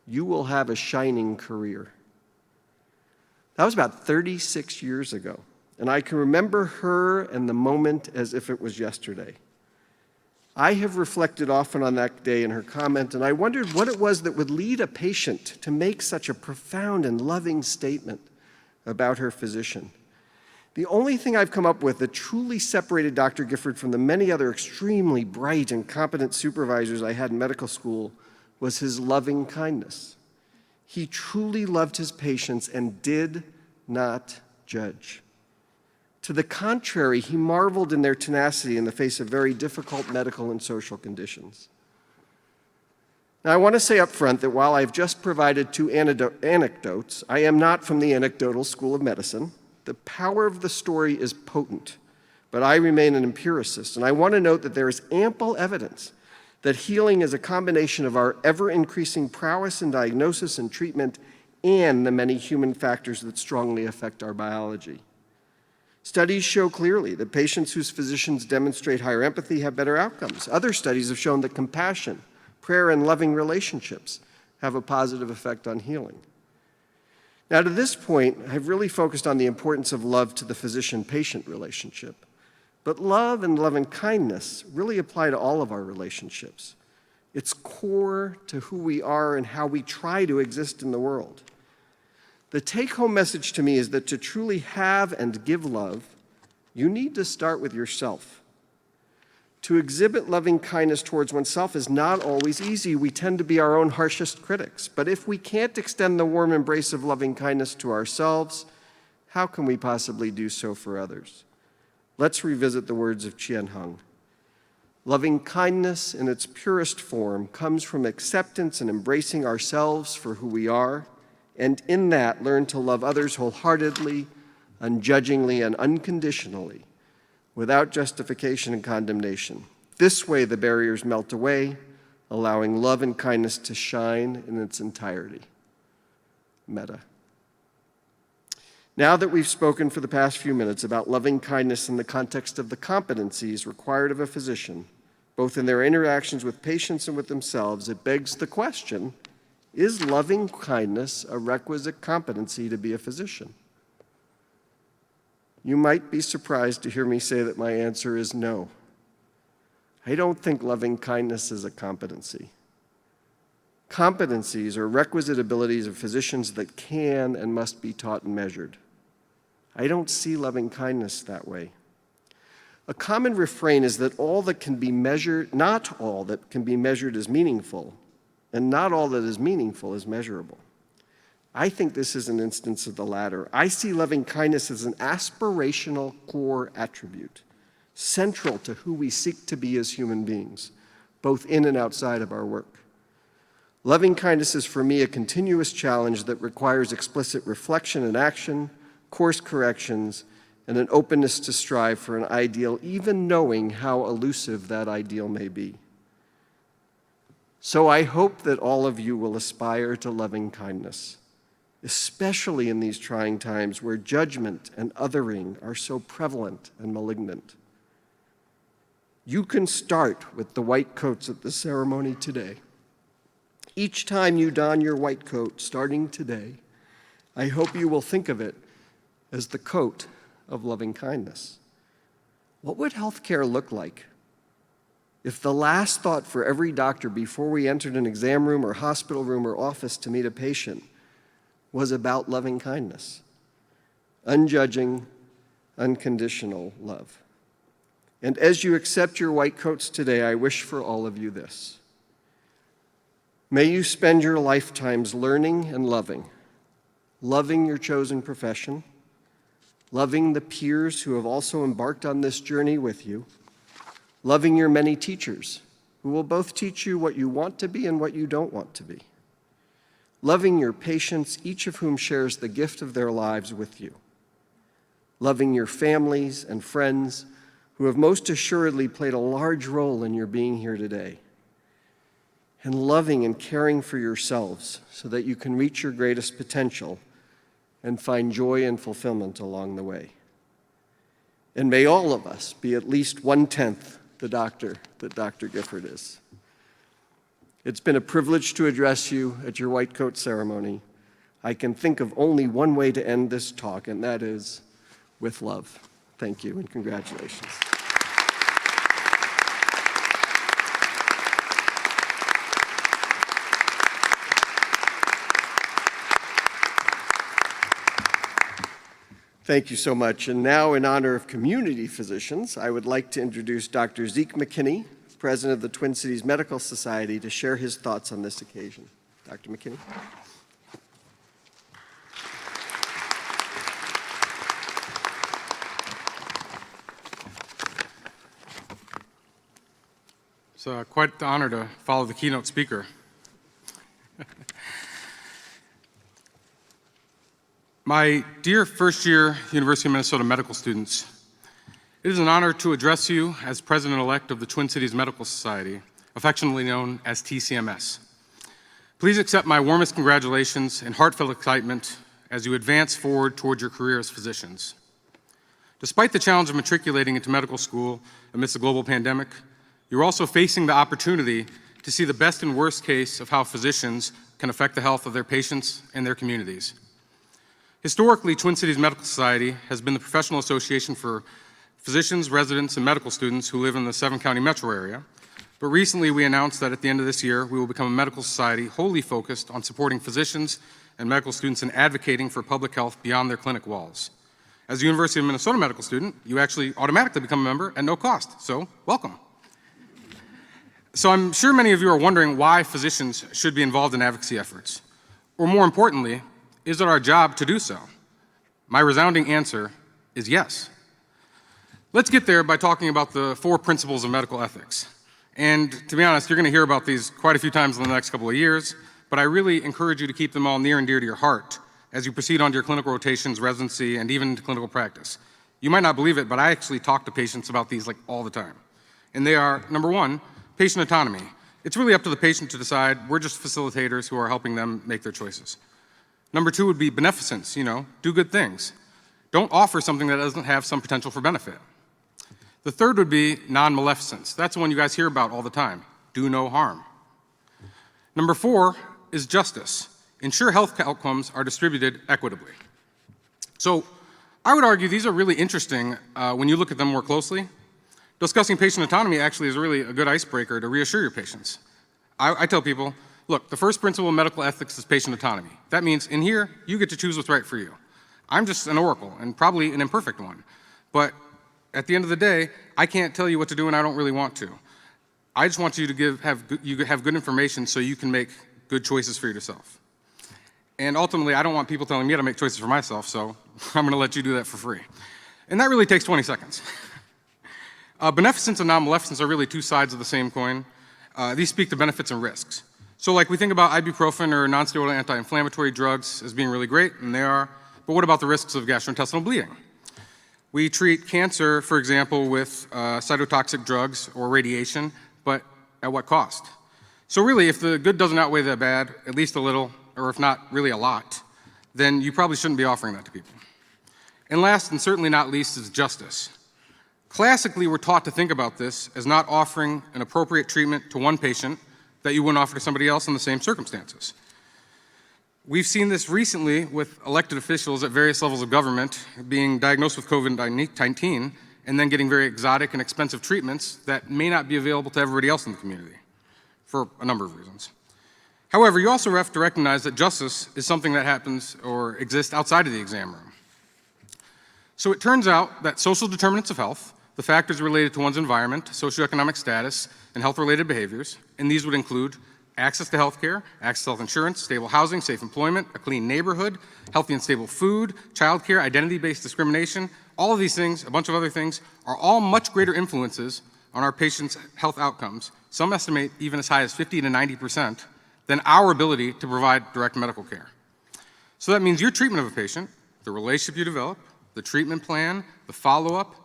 you will have a shining career." That was about 36 years ago, and I can remember her and the moment as if it was yesterday. I have reflected often on that day and her comment, and I wondered what it was that would lead a patient to make such a profound and loving statement about her physician. The only thing I've come up with that truly separated Dr. Gifford from the many other extremely bright and competent supervisors I had in medical school was his loving kindness. He truly loved his patients and did not judge. To the contrary, he marveled in their tenacity in the face of very difficult medical and social conditions. Now, I want to say up front that while I've just provided two anecdotes, I am not from the anecdotal school of medicine. The power of the story is potent, but I remain an empiricist, and I want to note that there is ample evidence that healing is a combination of our ever-increasing prowess in diagnosis and treatment and the many human factors that strongly affect our biology. Studies show clearly that patients whose physicians demonstrate higher empathy have better outcomes. Other studies have shown that compassion, prayer, and loving relationships have a positive effect on healing. Now, to this point, I've really focused on the importance of love to the physician-patient relationship. But love and loving-kindness really apply to all of our relationships. It's core to who we are and how we try to exist in the world. The take-home message to me is that to truly have and give love, you need to start with yourself. To exhibit loving kindness towards oneself is not always easy. We tend to be our own harshest critics. But if we can't extend the warm embrace of loving kindness to ourselves, how can we possibly do so for others? Let's revisit the words of Chien Hung. Loving kindness in its purest form comes from acceptance and embracing ourselves for who we are, and in that learn to love others wholeheartedly, unjudgingly, and unconditionally, without justification and condemnation. This way, the barriers melt away, allowing love and kindness to shine in its entirety. Metta. Now that we've spoken for the past few minutes about loving kindness in the context of the competencies required of a physician, both in their interactions with patients and with themselves, it begs the question, is loving kindness a requisite competency to be a physician? You might be surprised to hear me say that my answer is no. I don't think loving kindness is a competency. Competencies are requisite abilities of physicians that can and must be taught and measured. I don't see loving kindness that way. A common refrain is that all that can be measured, not all that can be measured is meaningful, and not all that is meaningful is measurable. I think this is an instance of the latter. I see loving kindness as an aspirational core attribute, central to who we seek to be as human beings, both in and outside of our work. Loving kindness is for me a continuous challenge that requires explicit reflection and action, course corrections, and an openness to strive for an ideal, even knowing how elusive that ideal may be. So I hope that all of you will aspire to loving kindness, especially in these trying times where judgment and othering are so prevalent and malignant. You can start with the white coats at the ceremony today. Each time you don your white coat, starting today, I hope you will think of it as the coat of loving kindness. What would healthcare look like if the last thought for every doctor before we entered an exam room or hospital room or office to meet a patient was about loving kindness, unjudging, unconditional love? And as you accept your white coats today, I wish for all of you this. May you spend your lifetimes learning and loving your chosen profession, loving the peers who have also embarked on this journey with you, loving your many teachers who will both teach you what you want to be and what you don't want to be, loving your patients, each of whom shares the gift of their lives with you, loving your families and friends who have most assuredly played a large role in your being here today, and loving and caring for yourselves so that you can reach your greatest potential and find joy and fulfillment along the way. And may all of us be at least 1/10 the doctor that Dr. Gifford is. It's been a privilege to address you at your white coat ceremony. I can think of only one way to end this talk, and that is with love. Thank you and congratulations. Thank you so much. And now, in honor of community physicians, I would like to introduce Dr. Zeke McKinney, President of the Twin Cities Medical Society, to share his thoughts on this occasion. Dr. McKinney. It's quite the honor to follow the keynote speaker. My dear first-year University of Minnesota medical students, it is an honor to address you as President-elect of the Twin Cities Medical Society, affectionately known as TCMS. Please accept my warmest congratulations and heartfelt excitement as you advance forward toward your career as physicians. Despite the challenge of matriculating into medical school amidst the global pandemic, you're also facing the opportunity to see the best and worst case of how physicians can affect the health of their patients and their communities. Historically, Twin Cities Medical Society has been the professional association for physicians, residents, and medical students who live in the 7-county metro area. But recently, we announced that at the end of this year, we will become a medical society wholly focused on supporting physicians and medical students and advocating for public health beyond their clinic walls. As a University of Minnesota medical student, you actually automatically become a member at no cost, so welcome. So I'm sure many of you are wondering why physicians should be involved in advocacy efforts, or more importantly, is it our job to do so? My resounding answer is yes. Let's get there by talking about the 4 principles of medical ethics. And to be honest, you're going to hear about these quite a few times in the next couple of years, but I really encourage you to keep them all near and dear to your heart as you proceed on to your clinical rotations, residency, and even into clinical practice. You might not believe it, but I actually talk to patients about these like all the time. And they are, number 1, patient autonomy. It's really up to the patient to decide. We're just facilitators who are helping them make their choices. Number 2 would be beneficence, do good things. Don't offer something that doesn't have some potential for benefit. The 3rd would be non-maleficence. That's the one you guys hear about all the time. Do no harm. Number 4 is justice. Ensure health outcomes are distributed equitably. So I would argue these are really interesting when you look at them more closely. Discussing patient autonomy actually is really a good icebreaker to reassure your patients. I tell people, look, the first principle of medical ethics is patient autonomy. That means in here, you get to choose what's right for you. I'm just an oracle, and probably an imperfect one. But at the end of the day, I can't tell you what to do, and I don't really want to. I just want you to have good information so you can make good choices for yourself. And ultimately, I don't want people telling me how to make choices for myself, so I'm going to let you do that for free. And that really takes 20 seconds. Beneficence and non-maleficence are really 2 sides of the same coin. These speak to benefits and risks. So like we think about ibuprofen or non-steroidal anti-inflammatory drugs as being really great, and they are, but what about the risks of gastrointestinal bleeding? We treat cancer, for example, with cytotoxic drugs or radiation, but at what cost? So really, if the good doesn't outweigh the bad, at least a little, or if not really a lot, then you probably shouldn't be offering that to people. And last, and certainly not least, is justice. Classically, we're taught to think about this as not offering an appropriate treatment to one patient that you wouldn't offer to somebody else in the same circumstances. We've seen this recently with elected officials at various levels of government being diagnosed with COVID-19 and then getting very exotic and expensive treatments that may not be available to everybody else in the community for a number of reasons. However, you also have to recognize that justice is something that happens or exists outside of the exam room. So it turns out that social determinants of health, the factors related to one's environment, socioeconomic status, and health-related behaviors, and these would include access to health care, access to health insurance, stable housing, safe employment, a clean neighborhood, healthy and stable food, childcare, identity-based discrimination, all of these things, a bunch of other things, are all much greater influences on our patients' health outcomes, some estimate even as high as 50 to 90%, than our ability to provide direct medical care. So that means your treatment of a patient, the relationship you develop, the treatment plan, the follow-up,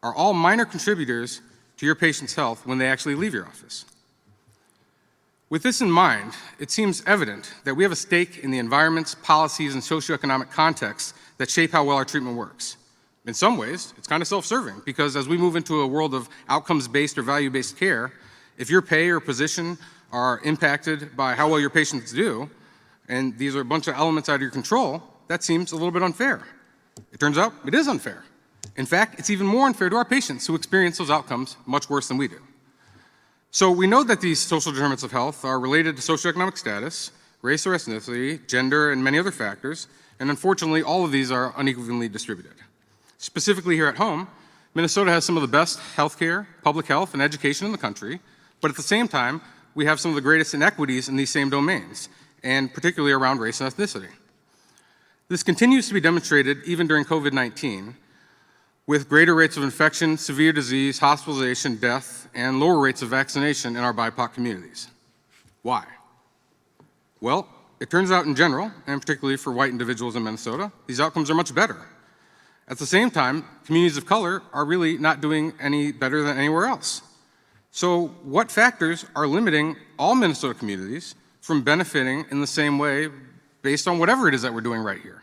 are all minor contributors to your patient's health when they actually leave your office. With this in mind, it seems evident that we have a stake in the environments, policies, and socioeconomic contexts that shape how well our treatment works. In some ways, it's kind of self-serving, because as we move into a world of outcomes-based or value-based care, if your pay or position are impacted by how well your patients do, and these are a bunch of elements out of your control, that seems a little bit unfair. It turns out it is unfair. In fact, it's even more unfair to our patients who experience those outcomes much worse than we do. So we know that these social determinants of health are related to socioeconomic status, race or ethnicity, gender, and many other factors, and unfortunately, all of these are unevenly distributed. Specifically here at home, Minnesota has some of the best healthcare, public health, and education in the country, but at the same time, we have some of the greatest inequities in these same domains, and particularly around race and ethnicity. This continues to be demonstrated even during COVID-19, with greater rates of infection, severe disease, hospitalization, death, and lower rates of vaccination in our BIPOC communities. Why? Well, it turns out in general, and particularly for white individuals in Minnesota, these outcomes are much better. At the same time, communities of color are really not doing any better than anywhere else. So what factors are limiting all Minnesota communities from benefiting in the same way based on whatever it is that we're doing right here?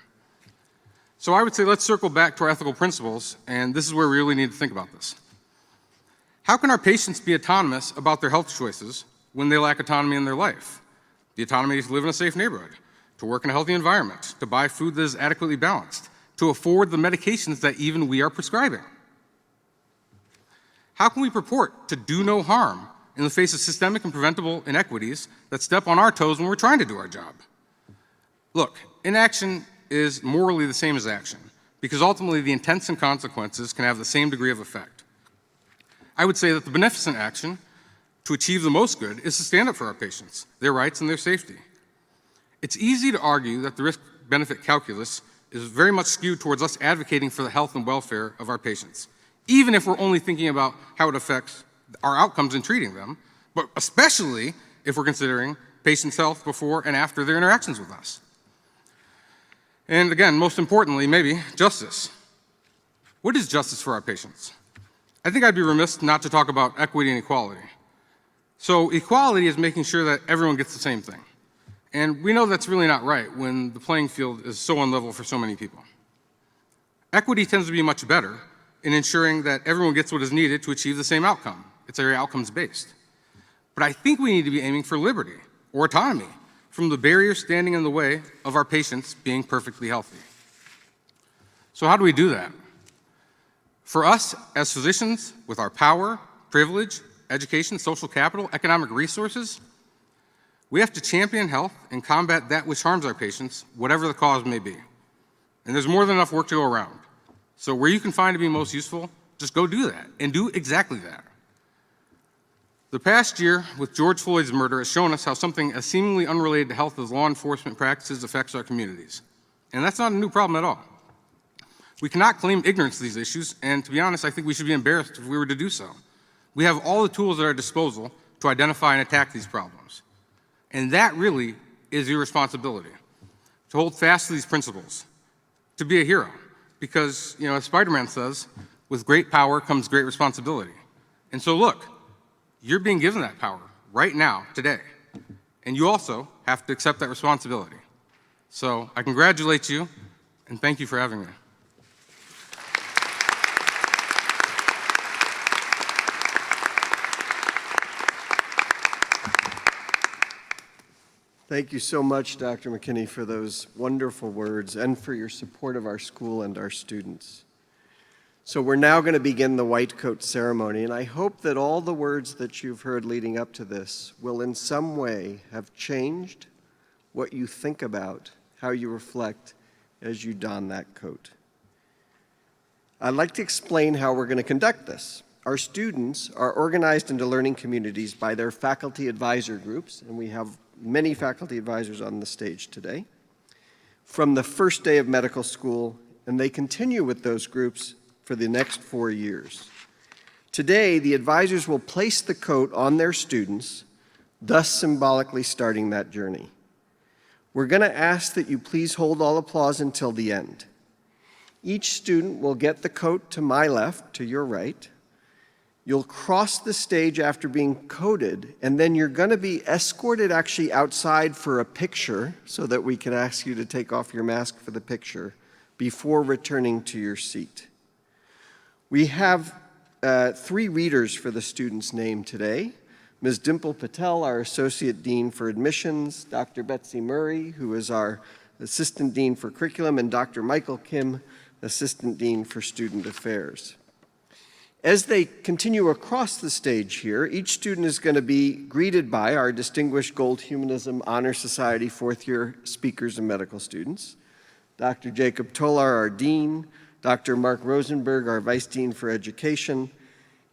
So I would say let's circle back to our ethical principles, and this is where we really need to think about this. How can our patients be autonomous about their health choices when they lack autonomy in their life? The autonomy to live in a safe neighborhood, to work in a healthy environment, to buy food that is adequately balanced, to afford the medications that even we are prescribing. How can we purport to do no harm in the face of systemic and preventable inequities that step on our toes when we're trying to do our job? Look, inaction is morally the same as action, because ultimately the intents and consequences can have the same degree of effect. I would say that the beneficent action to achieve the most good is to stand up for our patients, their rights and their safety. It's easy to argue that the risk-benefit calculus is very much skewed towards us advocating for the health and welfare of our patients, even if we're only thinking about how it affects our outcomes in treating them, but especially if we're considering patients' health before and after their interactions with us. And again, most importantly, maybe, justice. What is justice for our patients? I think I'd be remiss not to talk about equity and equality. So equality is making sure that everyone gets the same thing. And we know that's really not right when the playing field is so unlevel for so many people. Equity tends to be much better in ensuring that everyone gets what is needed to achieve the same outcome. It's very outcomes-based. But I think we need to be aiming for liberty or autonomy from the barriers standing in the way of our patients being perfectly healthy. So how do we do that? For us as physicians, with our power, privilege, education, social capital, economic resources, we have to champion health and combat that which harms our patients, whatever the cause may be. And there's more than enough work to go around. So where you can find to be most useful, just go do that, and do exactly that. The past year with George Floyd's murder has shown us how something as seemingly unrelated to health as law enforcement practices affects our communities. And that's not a new problem at all. We cannot claim ignorance of these issues, and to be honest, I think we should be embarrassed if we were to do so. We have all the tools at our disposal to identify and attack these problems. And that really is your responsibility, to hold fast to these principles, to be a hero. Because, as Spider-Man says, with great power comes great responsibility. And so look, you're being given that power right now, today. And you also have to accept that responsibility. So I congratulate you, and thank you for having me. Thank you so much, Dr. McKinney, for those wonderful words and for your support of our school and our students. So we're now going to begin the white coat ceremony, and I hope that all the words that you've heard leading up to this will in some way have changed what you think about, how you reflect as you don that coat. I'd like to explain how we're going to conduct this. Our students are organized into learning communities by their faculty advisor groups, and we have many faculty advisors on the stage today, from the first day of medical school, and they continue with those groups for the next 4 years. Today, the advisors will place the coat on their students, thus symbolically starting that journey. We're going to ask that you please hold all applause until the end. Each student will get the coat to my left, to your right. You'll cross the stage after being coated, and then you're going to be escorted actually outside for a picture so that we can ask you to take off your mask for the picture before returning to your seat. We have 3 readers for the student's name today. Ms. Dimple Patel, our Associate Dean for Admissions, Dr. Betsy Murray, who is our Assistant Dean for Curriculum, and Dr. Michael Kim, Assistant Dean for Student Affairs. As they continue across the stage here, each student is going to be greeted by our distinguished Gold Humanism Honor Society 4th-year speakers and medical students, Dr. Jakub Tolar, our Dean, Dr. Mark Rosenberg, our Vice Dean for Education,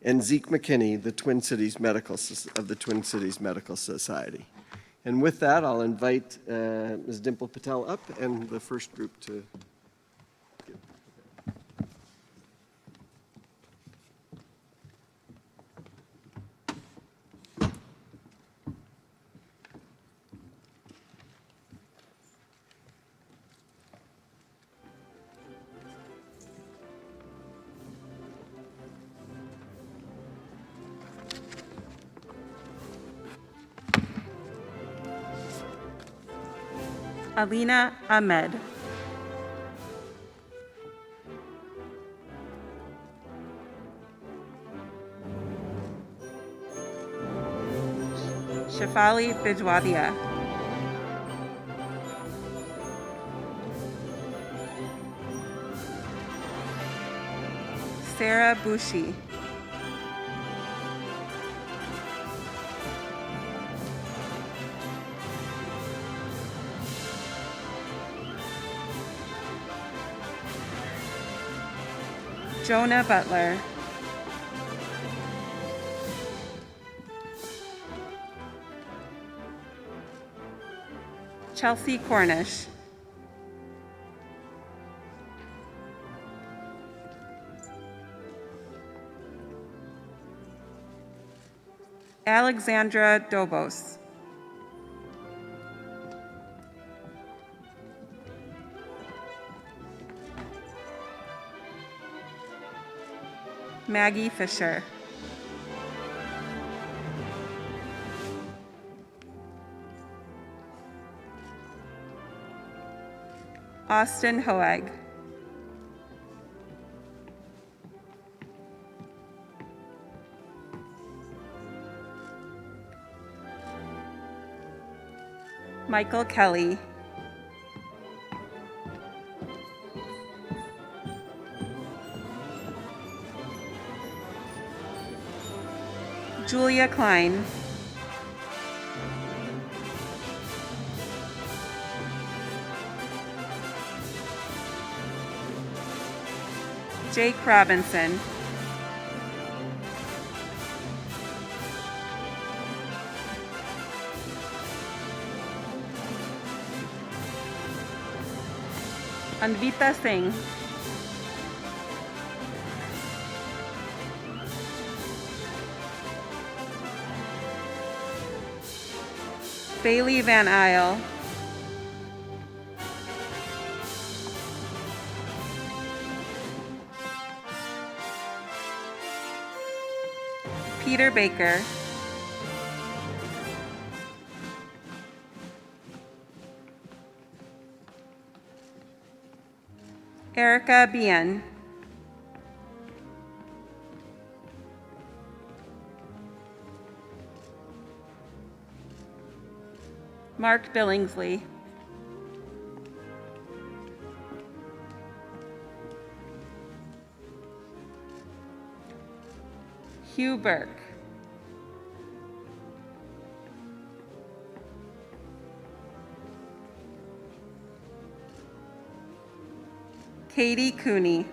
and Zeke McKinney, the Twin Cities of the Twin Cities Medical Society. And with that, I'll invite Ms. Dimple Patel up and the first group to Alina Ahmed. Shafali Bijwadia. Sarah Bushi. Jonah Butler. Chelsea Cornish. Alexandra Dobos. Maggie Fisher. Austin Hoeg. Michael Kelly. Julia Klein. Jake Robinson. Anvita Singh. Bailey Van Isle. Peter Baker. Erica Bien. Mark Billingsley. Hugh Burke. Katie Cooney.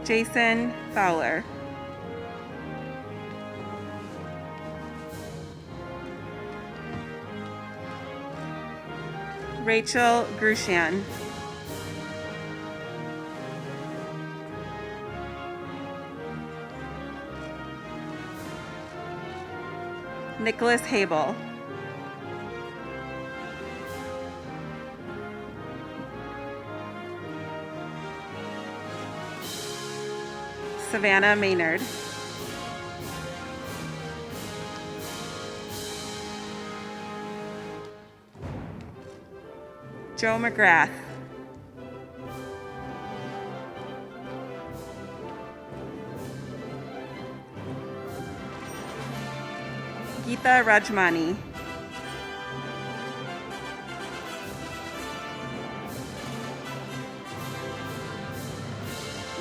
Jason Fowler. Rachel Grushan. Nicholas Habel. Savannah Maynard. Joe McGrath. Geeta Rajmani.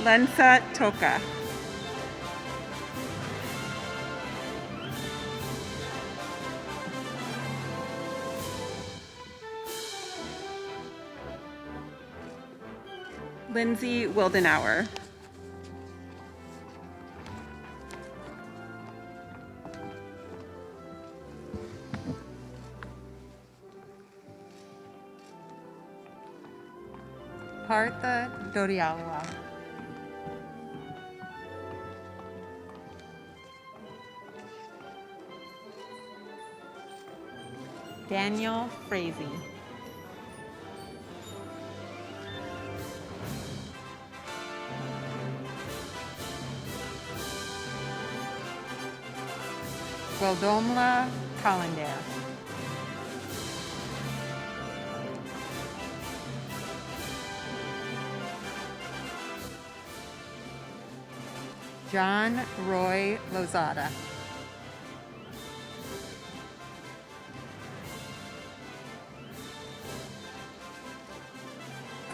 Lensa Toka. Lindsay Wildenauer. Partha Doriawa. Daniel Frazee. Wildomla Colander. John Roy Lozada.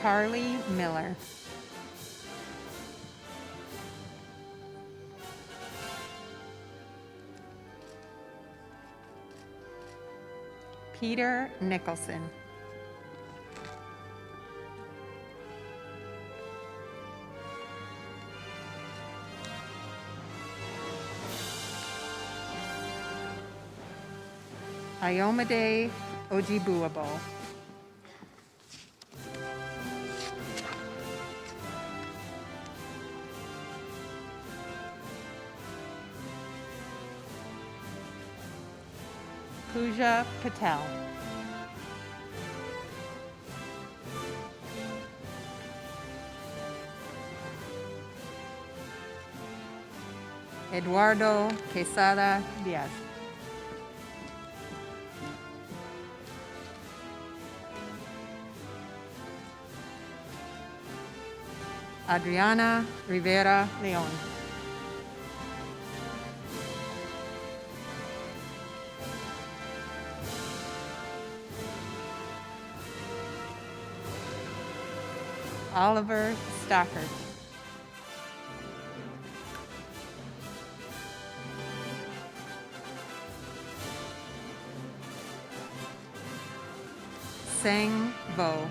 Carly Miller. Peter Nicholson. Ayomide Ojibuabo. Pooja Patel. Eduardo Quesada Diaz. Adriana Rivera Leon. Oliver Stockard. Sang Vo.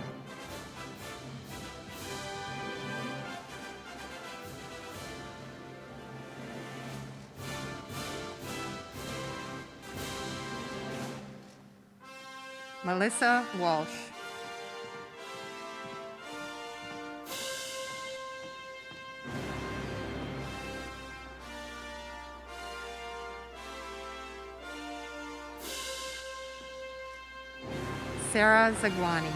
Melissa Walsh. Sarah Zagwani.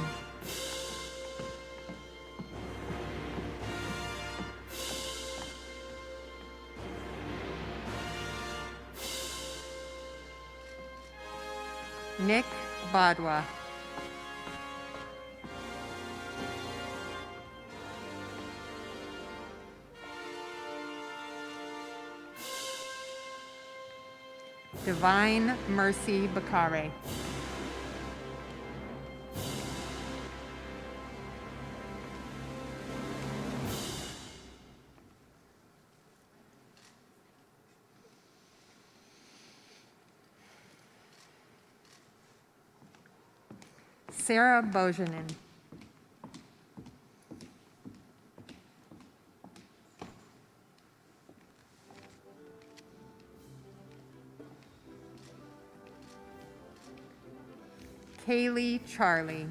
Nick Badwa. Divine Mercy Bakare. Sarah Bojanin. Kaylee Charlie.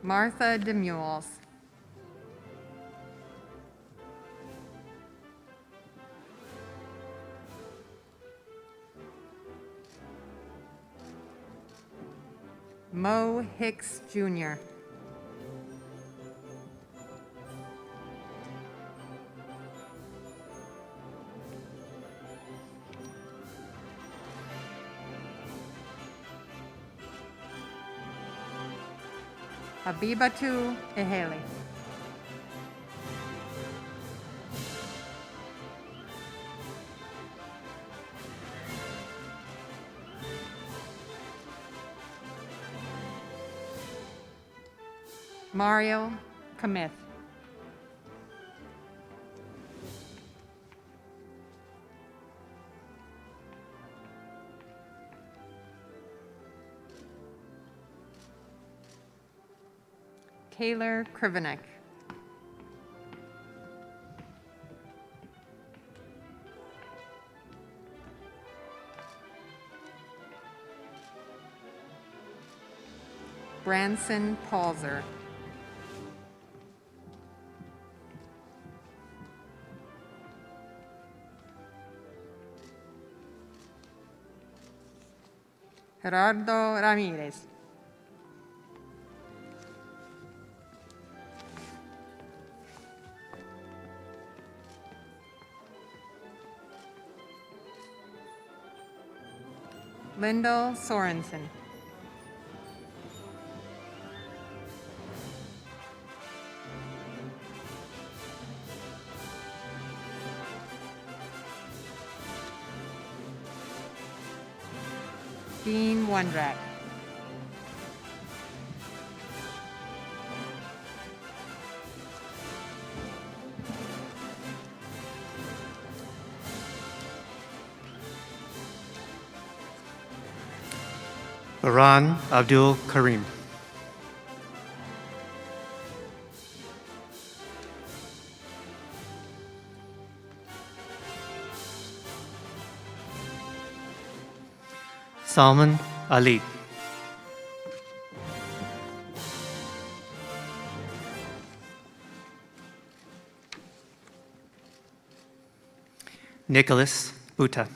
Martha Demules. Mo Hicks Jr. Habibatu Eheli. Mario Kamith. Kaylor Krivenek. Branson Palzer. Gerardo Ramirez. Lyndall Sorensen. Dean Wondrak. Baran Abdul Karim. Salman Ali. Nicholas Buta.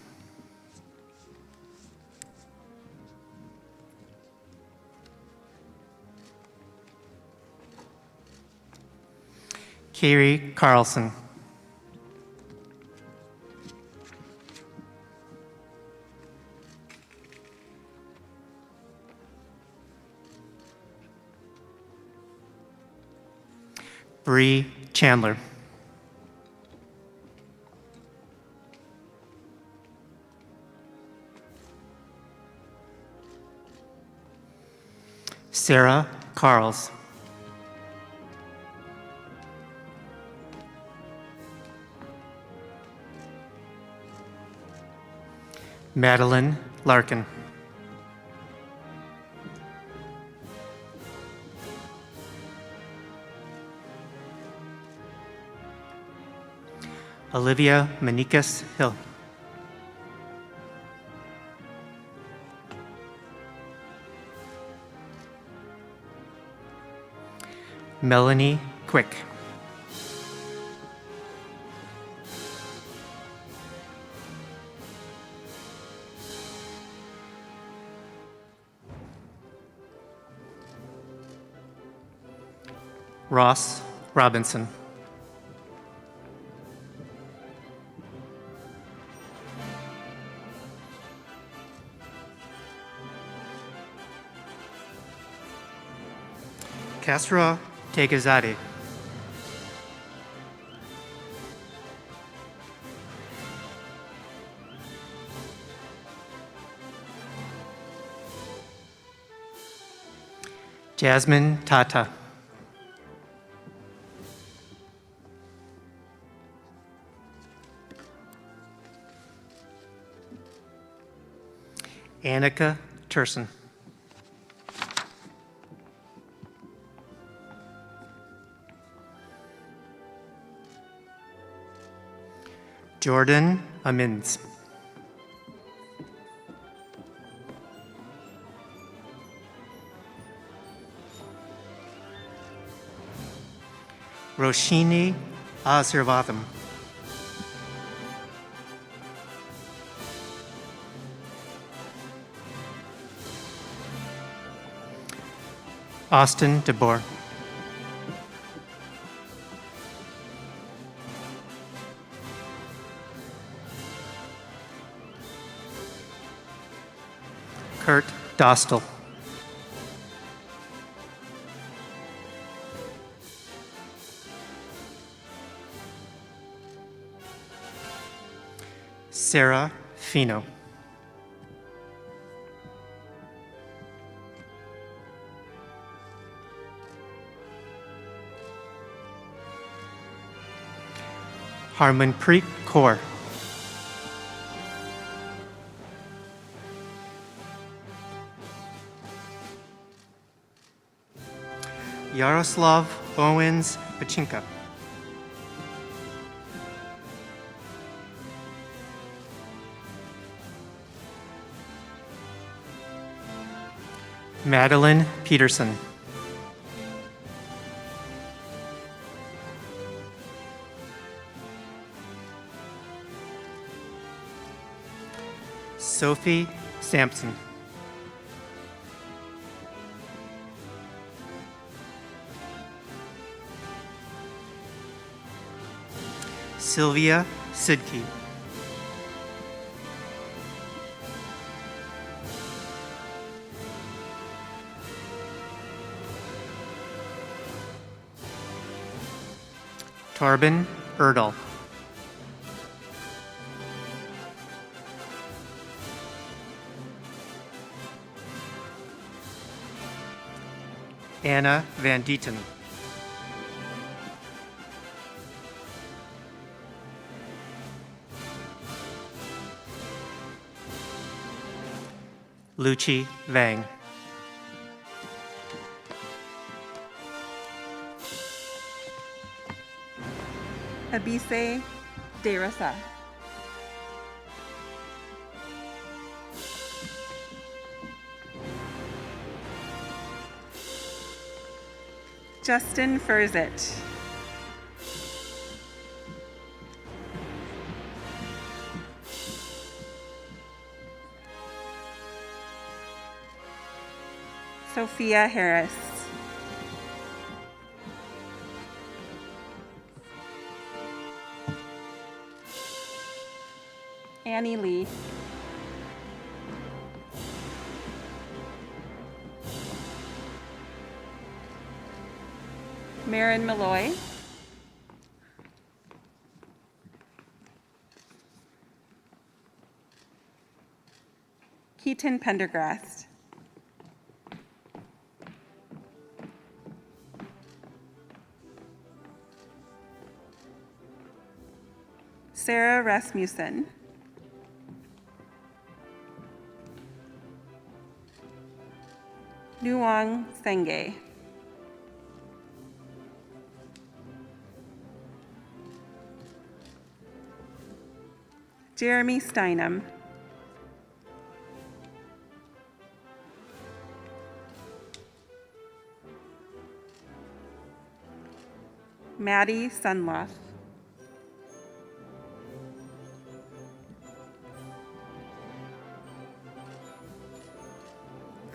Kiri Carlson. Bree Chandler. Sarah Carls. Madeline Larkin. Olivia Manikas Hill. Melanie Quick. Ross Robinson. Kasra Tegazade. Jasmine Tata. Annika Turson. Jordan Amins. Roshini Asirvatham. Austin DeBoer. Kurt Dostal. Sarah Fino. Harmanpreet Kaur. Yaroslav Owens Pachinka. Madeline Peterson. Sophie Sampson. Sylvia Sidke. Tarbin Erdal. Anna Van Dieten. Luchi Vang. Abise De Rosa. Justin Furzit. Sophia Harris. Annie Lee. Marin Malloy. Keaton Pendergrast. Sarah Rasmussen. Nuong Senge. Jeremy Steinem. Maddie Sunloff.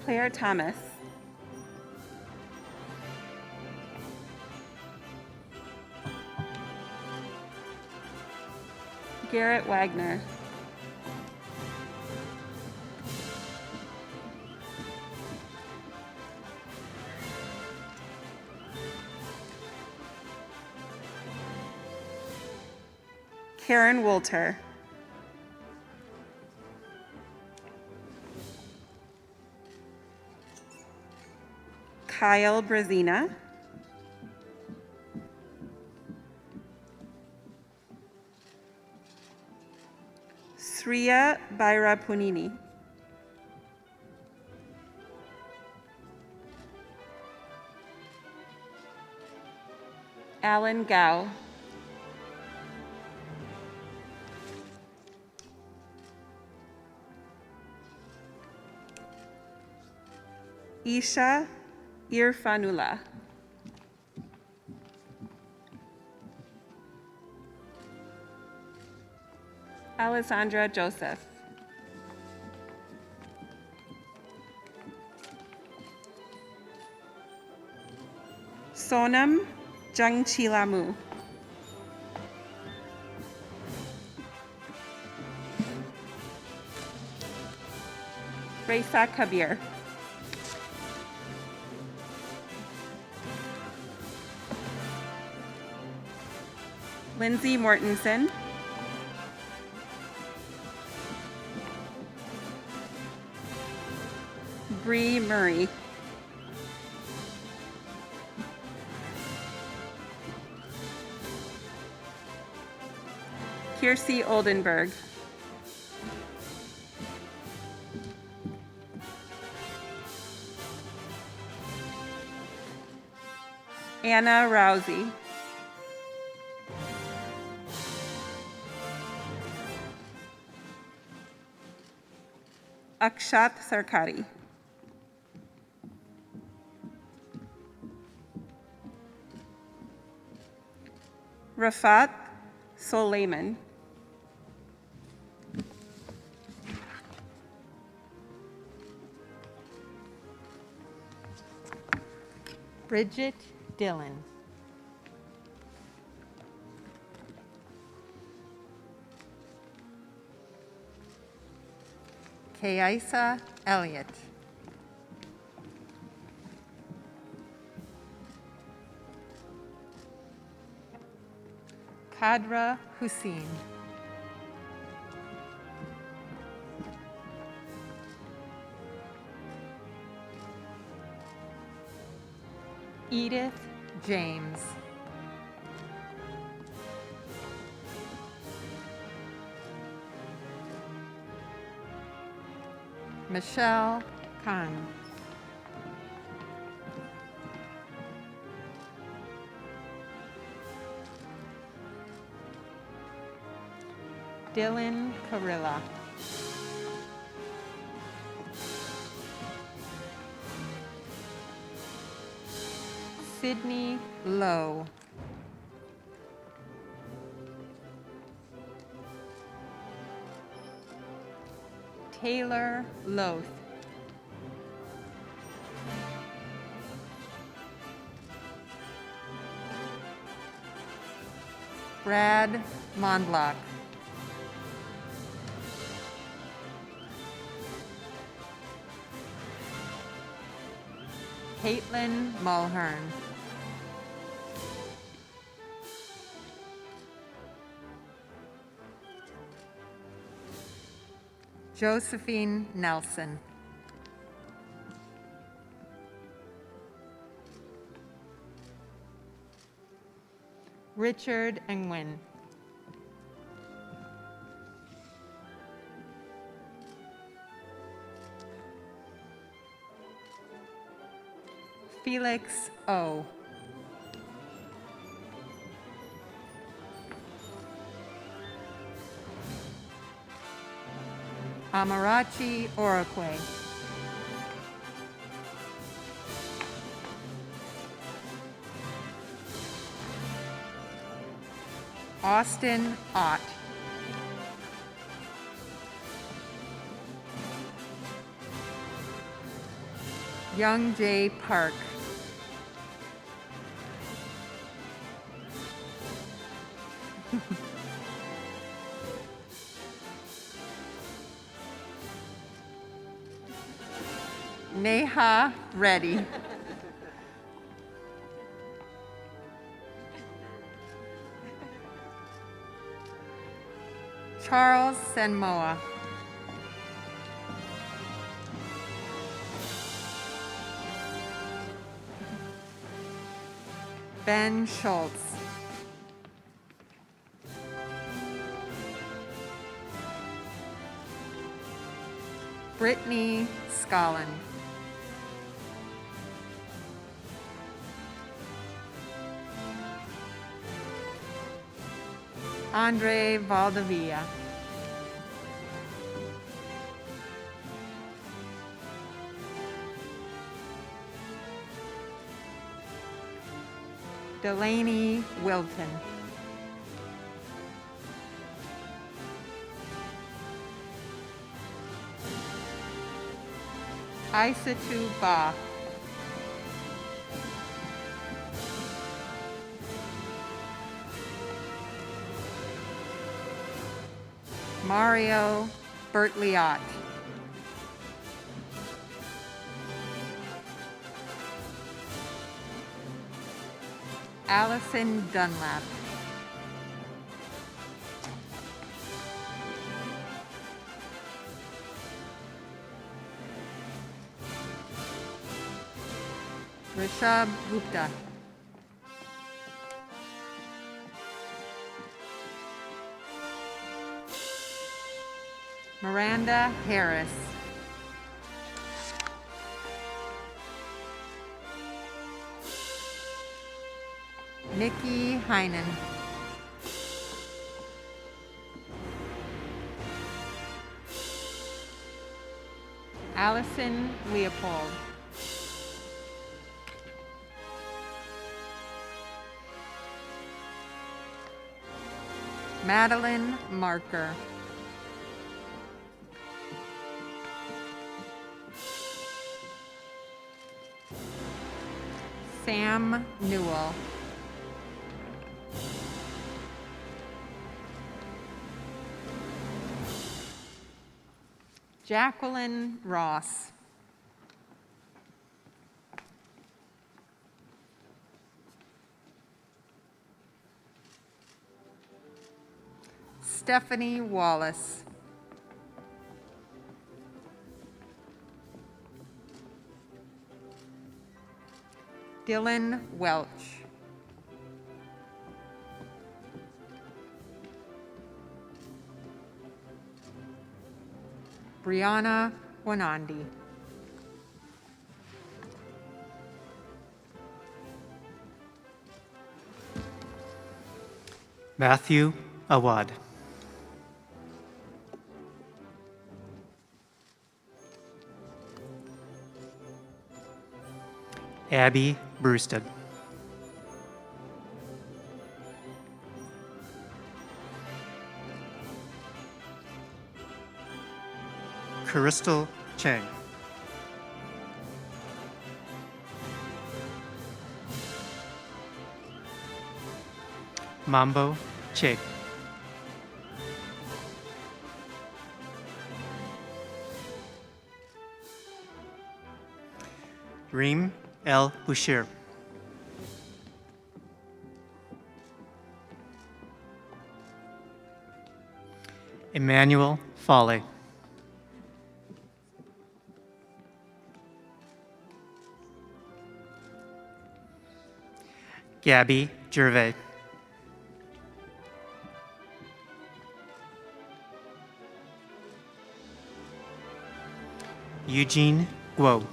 Claire Thomas. Garrett Wagner. Karen Wolter. Kyle Brazina. Sriya Bairapunini. Alan Gao. Isha Irfanullah. Alessandra Joseph. Sonam Jangchilamu. Raisa Kabir. Lindsay Mortensen. Bree Murray. Kiersey Oldenburg. Anna Rousey. Akshat Sarkari. Rafat Soleiman. Bridget Dillon. Kaisa Elliott. Kadra Hussein. Edith James. Michelle Kang. Dylan Carilla. Sydney Lowe. Taylor Loth. Brad Mondlock. Caitlin Mulhern. Josephine Nelson. Richard Engwin. Felix O. Amarachi Orokwe. Austin Ott. Young J. Park. Neha Reddy. Charles Senmoa. Ben Schultz. Brittany Scollin. Andre Valdivia. Delaney Wilton. Isatu Ba. Mario Bertliot. Allison Dunlap. Rishabh Gupta. Miranda Harris. Nikki Heinen. Allison Leopold. Madeline Marker. Sam Newell. Jacqueline Ross. Stephanie Wallace. Dylan Welch. Brianna Wanandi. Matthew Awad. Abby Brewsted. Crystal Chang. Mambo Che. Reem El Bushir. Emmanuel Fale. Gabby Gervais. Eugene Guo.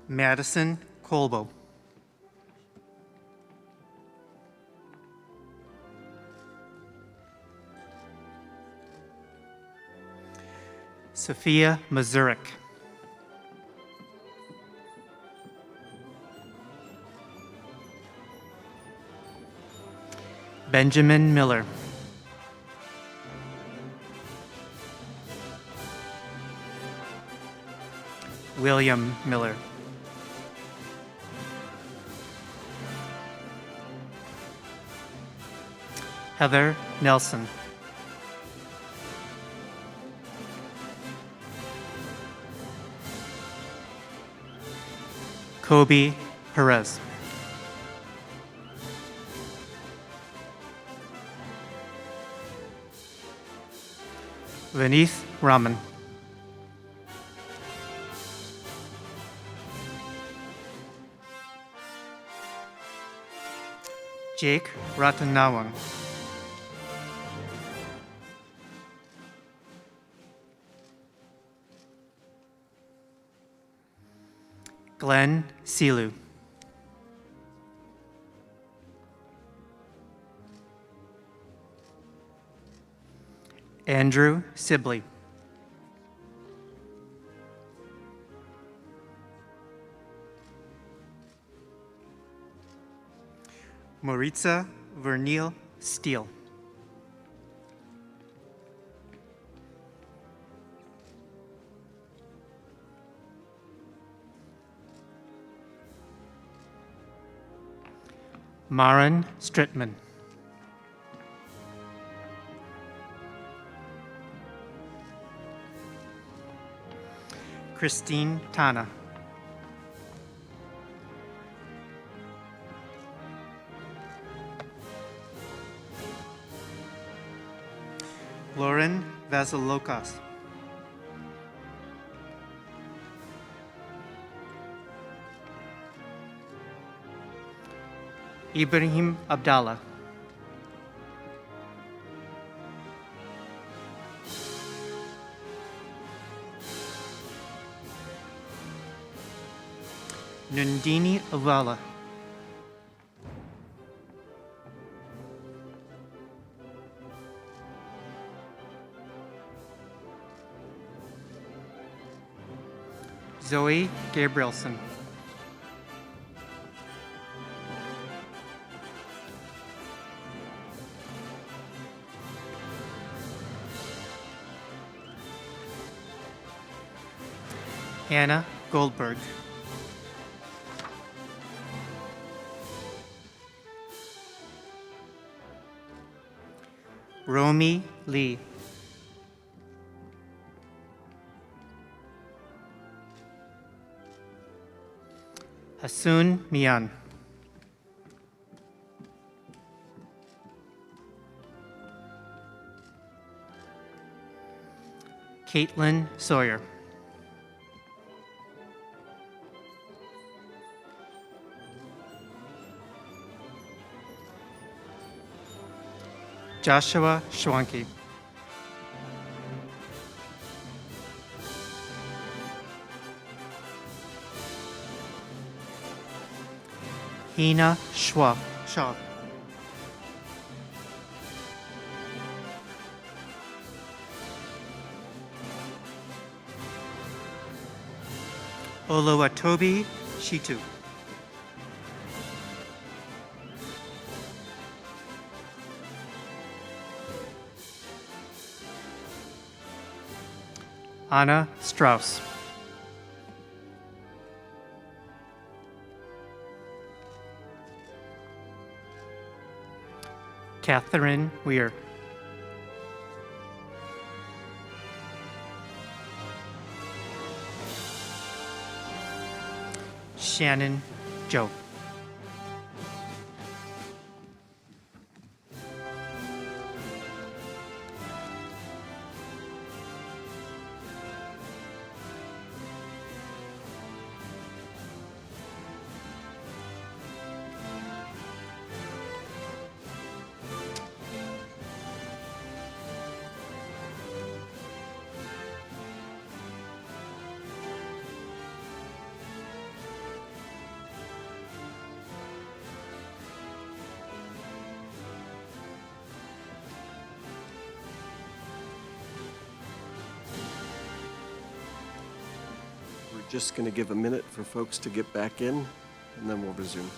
Madison Colbo. Sophia Mazurik. Benjamin Miller. William Miller. Heather Nelson. Kobe Perez. Vinith Raman. Jake Ratanawang. Glenn Silu. Andrew Sibley. Maritza Vernil Steele. Maren Stritman. Christine Tana. Lauren Vasilokas. Ibrahim Abdallah. Nundini Avala. Zoe Gabrielson. Anna Goldberg. Romy Lee. Hasun Mian. Caitlin Sawyer. Joshua Schwanke. Hina Shaw. Oluwatobi Shitu. Anna Strauss. Catherine Weir. Shannon Joe. We're just going to give a minute for folks to get back in, and then we'll resume.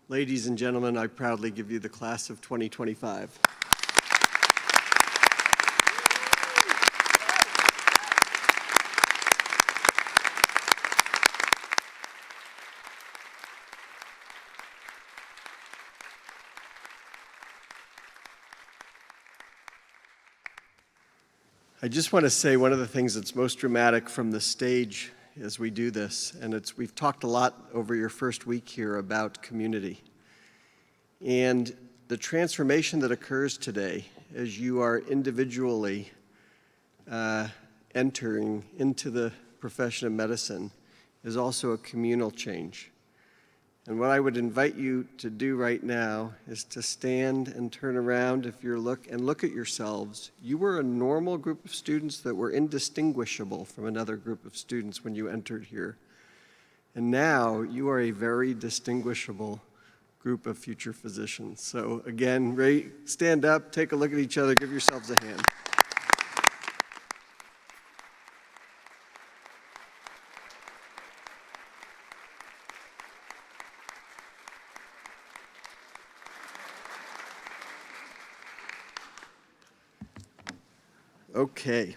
Ladies and gentlemen, I proudly give you the class of 2025. I just want to say one of the things that's most dramatic from the stage as we do this, and we've talked a lot over your first week here about community. And the transformation that occurs today as you are individually entering into the profession of medicine is also a communal change. And what I would invite you to do right now is to stand and turn around if you're look at yourselves. You were a normal group of students that were indistinguishable from another group of students when you entered here. And now you are a very distinguishable group of future physicians. So again, stand up, take a look at each other, give yourselves a hand. Okay.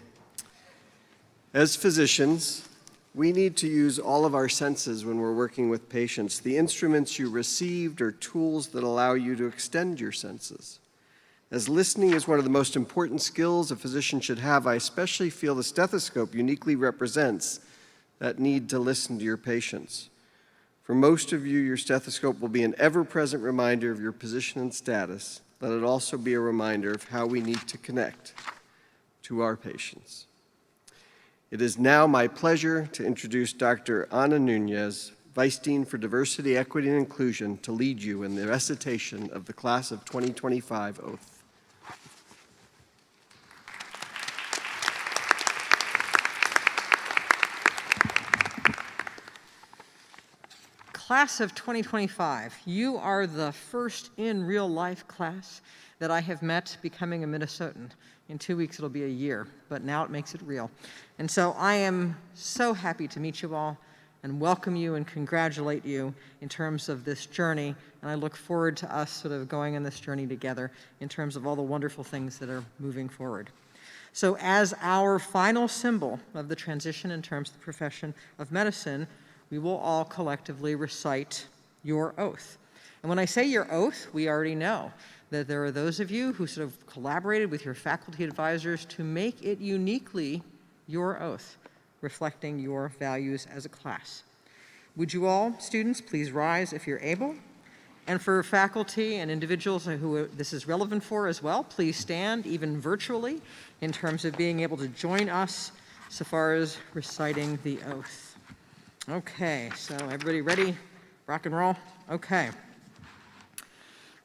As physicians, we need to use all of our senses when we're working with patients. The instruments you received are tools that allow you to extend your senses. As listening is one of the most important skills a physician should have, I especially feel the stethoscope uniquely represents that need to listen to your patients. For most of you, your stethoscope will be an ever-present reminder of your position and status. Let it also be a reminder of how we need to connect to our patients. It is now my pleasure to introduce Dr. Ana Nunez, Vice Dean for Diversity, Equity, and Inclusion, to lead you in the recitation of the Class of 2025 oath. Class of 2025, you are the first in real life class that I have met becoming a Minnesotan. In 2 weeks, it'll be a year, but now it makes it real. And so I am so happy to meet you all and welcome you and congratulate you in terms of this journey. And I look forward to us sort of going on this journey together in terms of all the wonderful things that are moving forward. So as our final symbol of the transition in terms of the profession of medicine, we will all collectively recite your oath. And when I say your oath, we already know that there are those of you who sort of collaborated with your faculty advisors to make it uniquely your oath, reflecting your values as a class. Would you all, students, please rise if you're able? And for faculty and individuals who this is relevant for as well, please stand, even virtually, in terms of being able to join us so far as reciting the oath. Okay, so everybody ready? Rock and roll? Okay.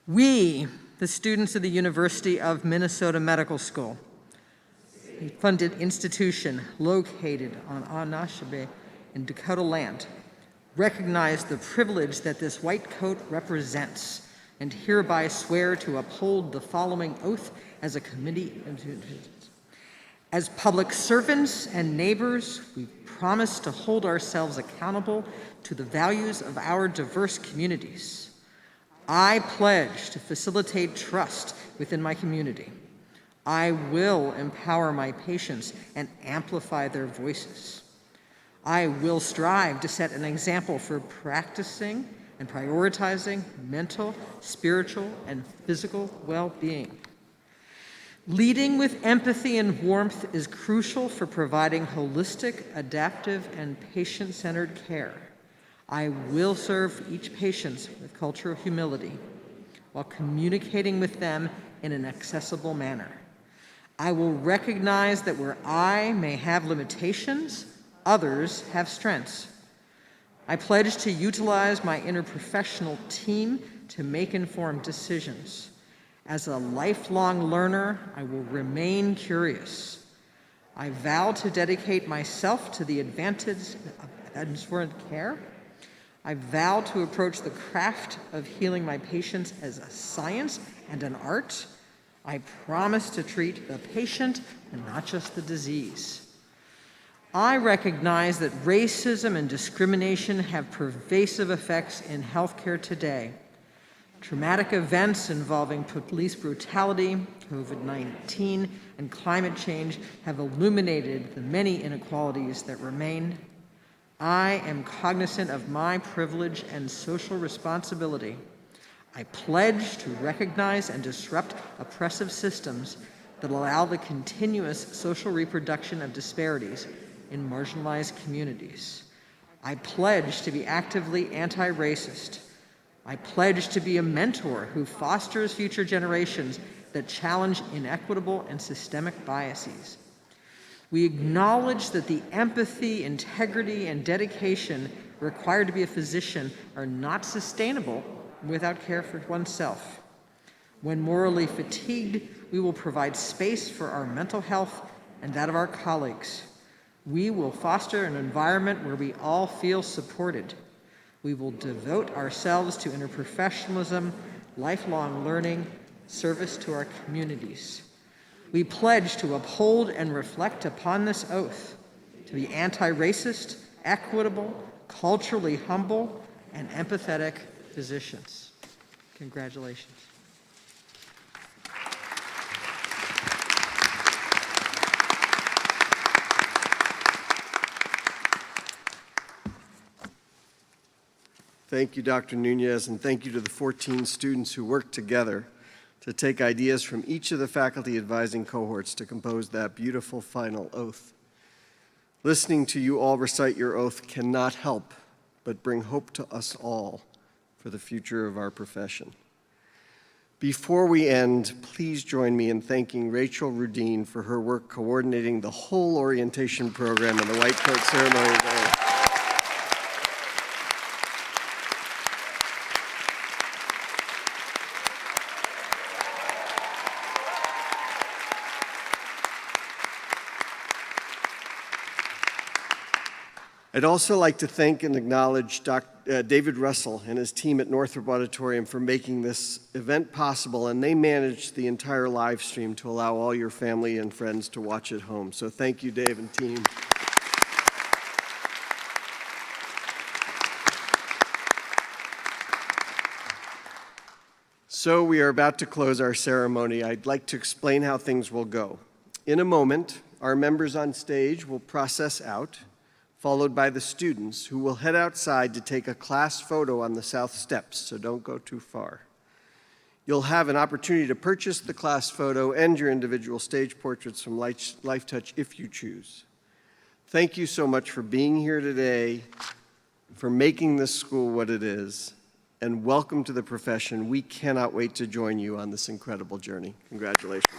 We, the students of the University of Minnesota Medical School, a funded institution located on Anishinaabe in Dakota land, recognize the privilege that this white coat represents and hereby swear to uphold the following oath as a committee. As public servants and neighbors, we promise to hold ourselves accountable to the values of our diverse communities. I pledge to facilitate trust within my community. I will empower my patients and amplify their voices. I will strive to set an example for practicing and prioritizing mental, spiritual, and physical well-being. Leading with empathy and warmth is crucial for providing holistic, adaptive, and patient-centered care. I will serve each patient with cultural humility while communicating with them in an accessible manner. I will recognize that where I may have limitations, others have strengths. I pledge to utilize my interprofessional team to make informed decisions. As a lifelong learner, I will remain curious. I vow to dedicate myself to the advantage of informed care. I vow to approach the craft of healing my patients as a science and an art. I promise to treat the patient and not just the disease. I recognize that racism and discrimination have pervasive effects in healthcare today. Traumatic events involving police brutality, COVID-19, and climate change have illuminated the many inequalities that remain. I am cognizant of my privilege and social responsibility. I pledge to recognize and disrupt oppressive systems that allow the continuous social reproduction of disparities in marginalized communities. I pledge to be actively anti-racist. I pledge to be a mentor who fosters future generations that challenge inequitable and systemic biases. We acknowledge that the empathy, integrity, and dedication required to be a physician are not sustainable without care for oneself. When morally fatigued, we will provide space for our mental health and that of our colleagues. We will foster an environment where we all feel supported. We will devote ourselves to interprofessionalism, lifelong learning, service to our communities. We pledge to uphold and reflect upon this oath, to be anti-racist, equitable, culturally humble, and empathetic physicians. Congratulations. Thank you, Dr. Nunez, and thank you to the 14 students who worked together to take ideas from each of the faculty advising cohorts to compose that beautiful final oath. Listening to you all recite your oath cannot help but bring hope to us all for the future of our profession. Before we end, please join me in thanking Rachel Rudine for her work coordinating the whole orientation program and the white coat ceremony today. I'd also like to thank and acknowledge David Russell and his team at Northrop Auditorium for making this event possible, and they managed the entire live stream to allow all your family and friends to watch at home. So thank you, Dave and team. So we are about to close our ceremony. I'd like to explain how things will go. In a moment, our members on stage will process out, followed by the students who will head outside to take a class photo on the south steps, so don't go too far. You'll have an opportunity to purchase the class photo and your individual stage portraits from LifeTouch if you choose. Thank you so much for being here today, for making this school what it is, and welcome to the profession. We cannot wait to join you on this incredible journey. Congratulations.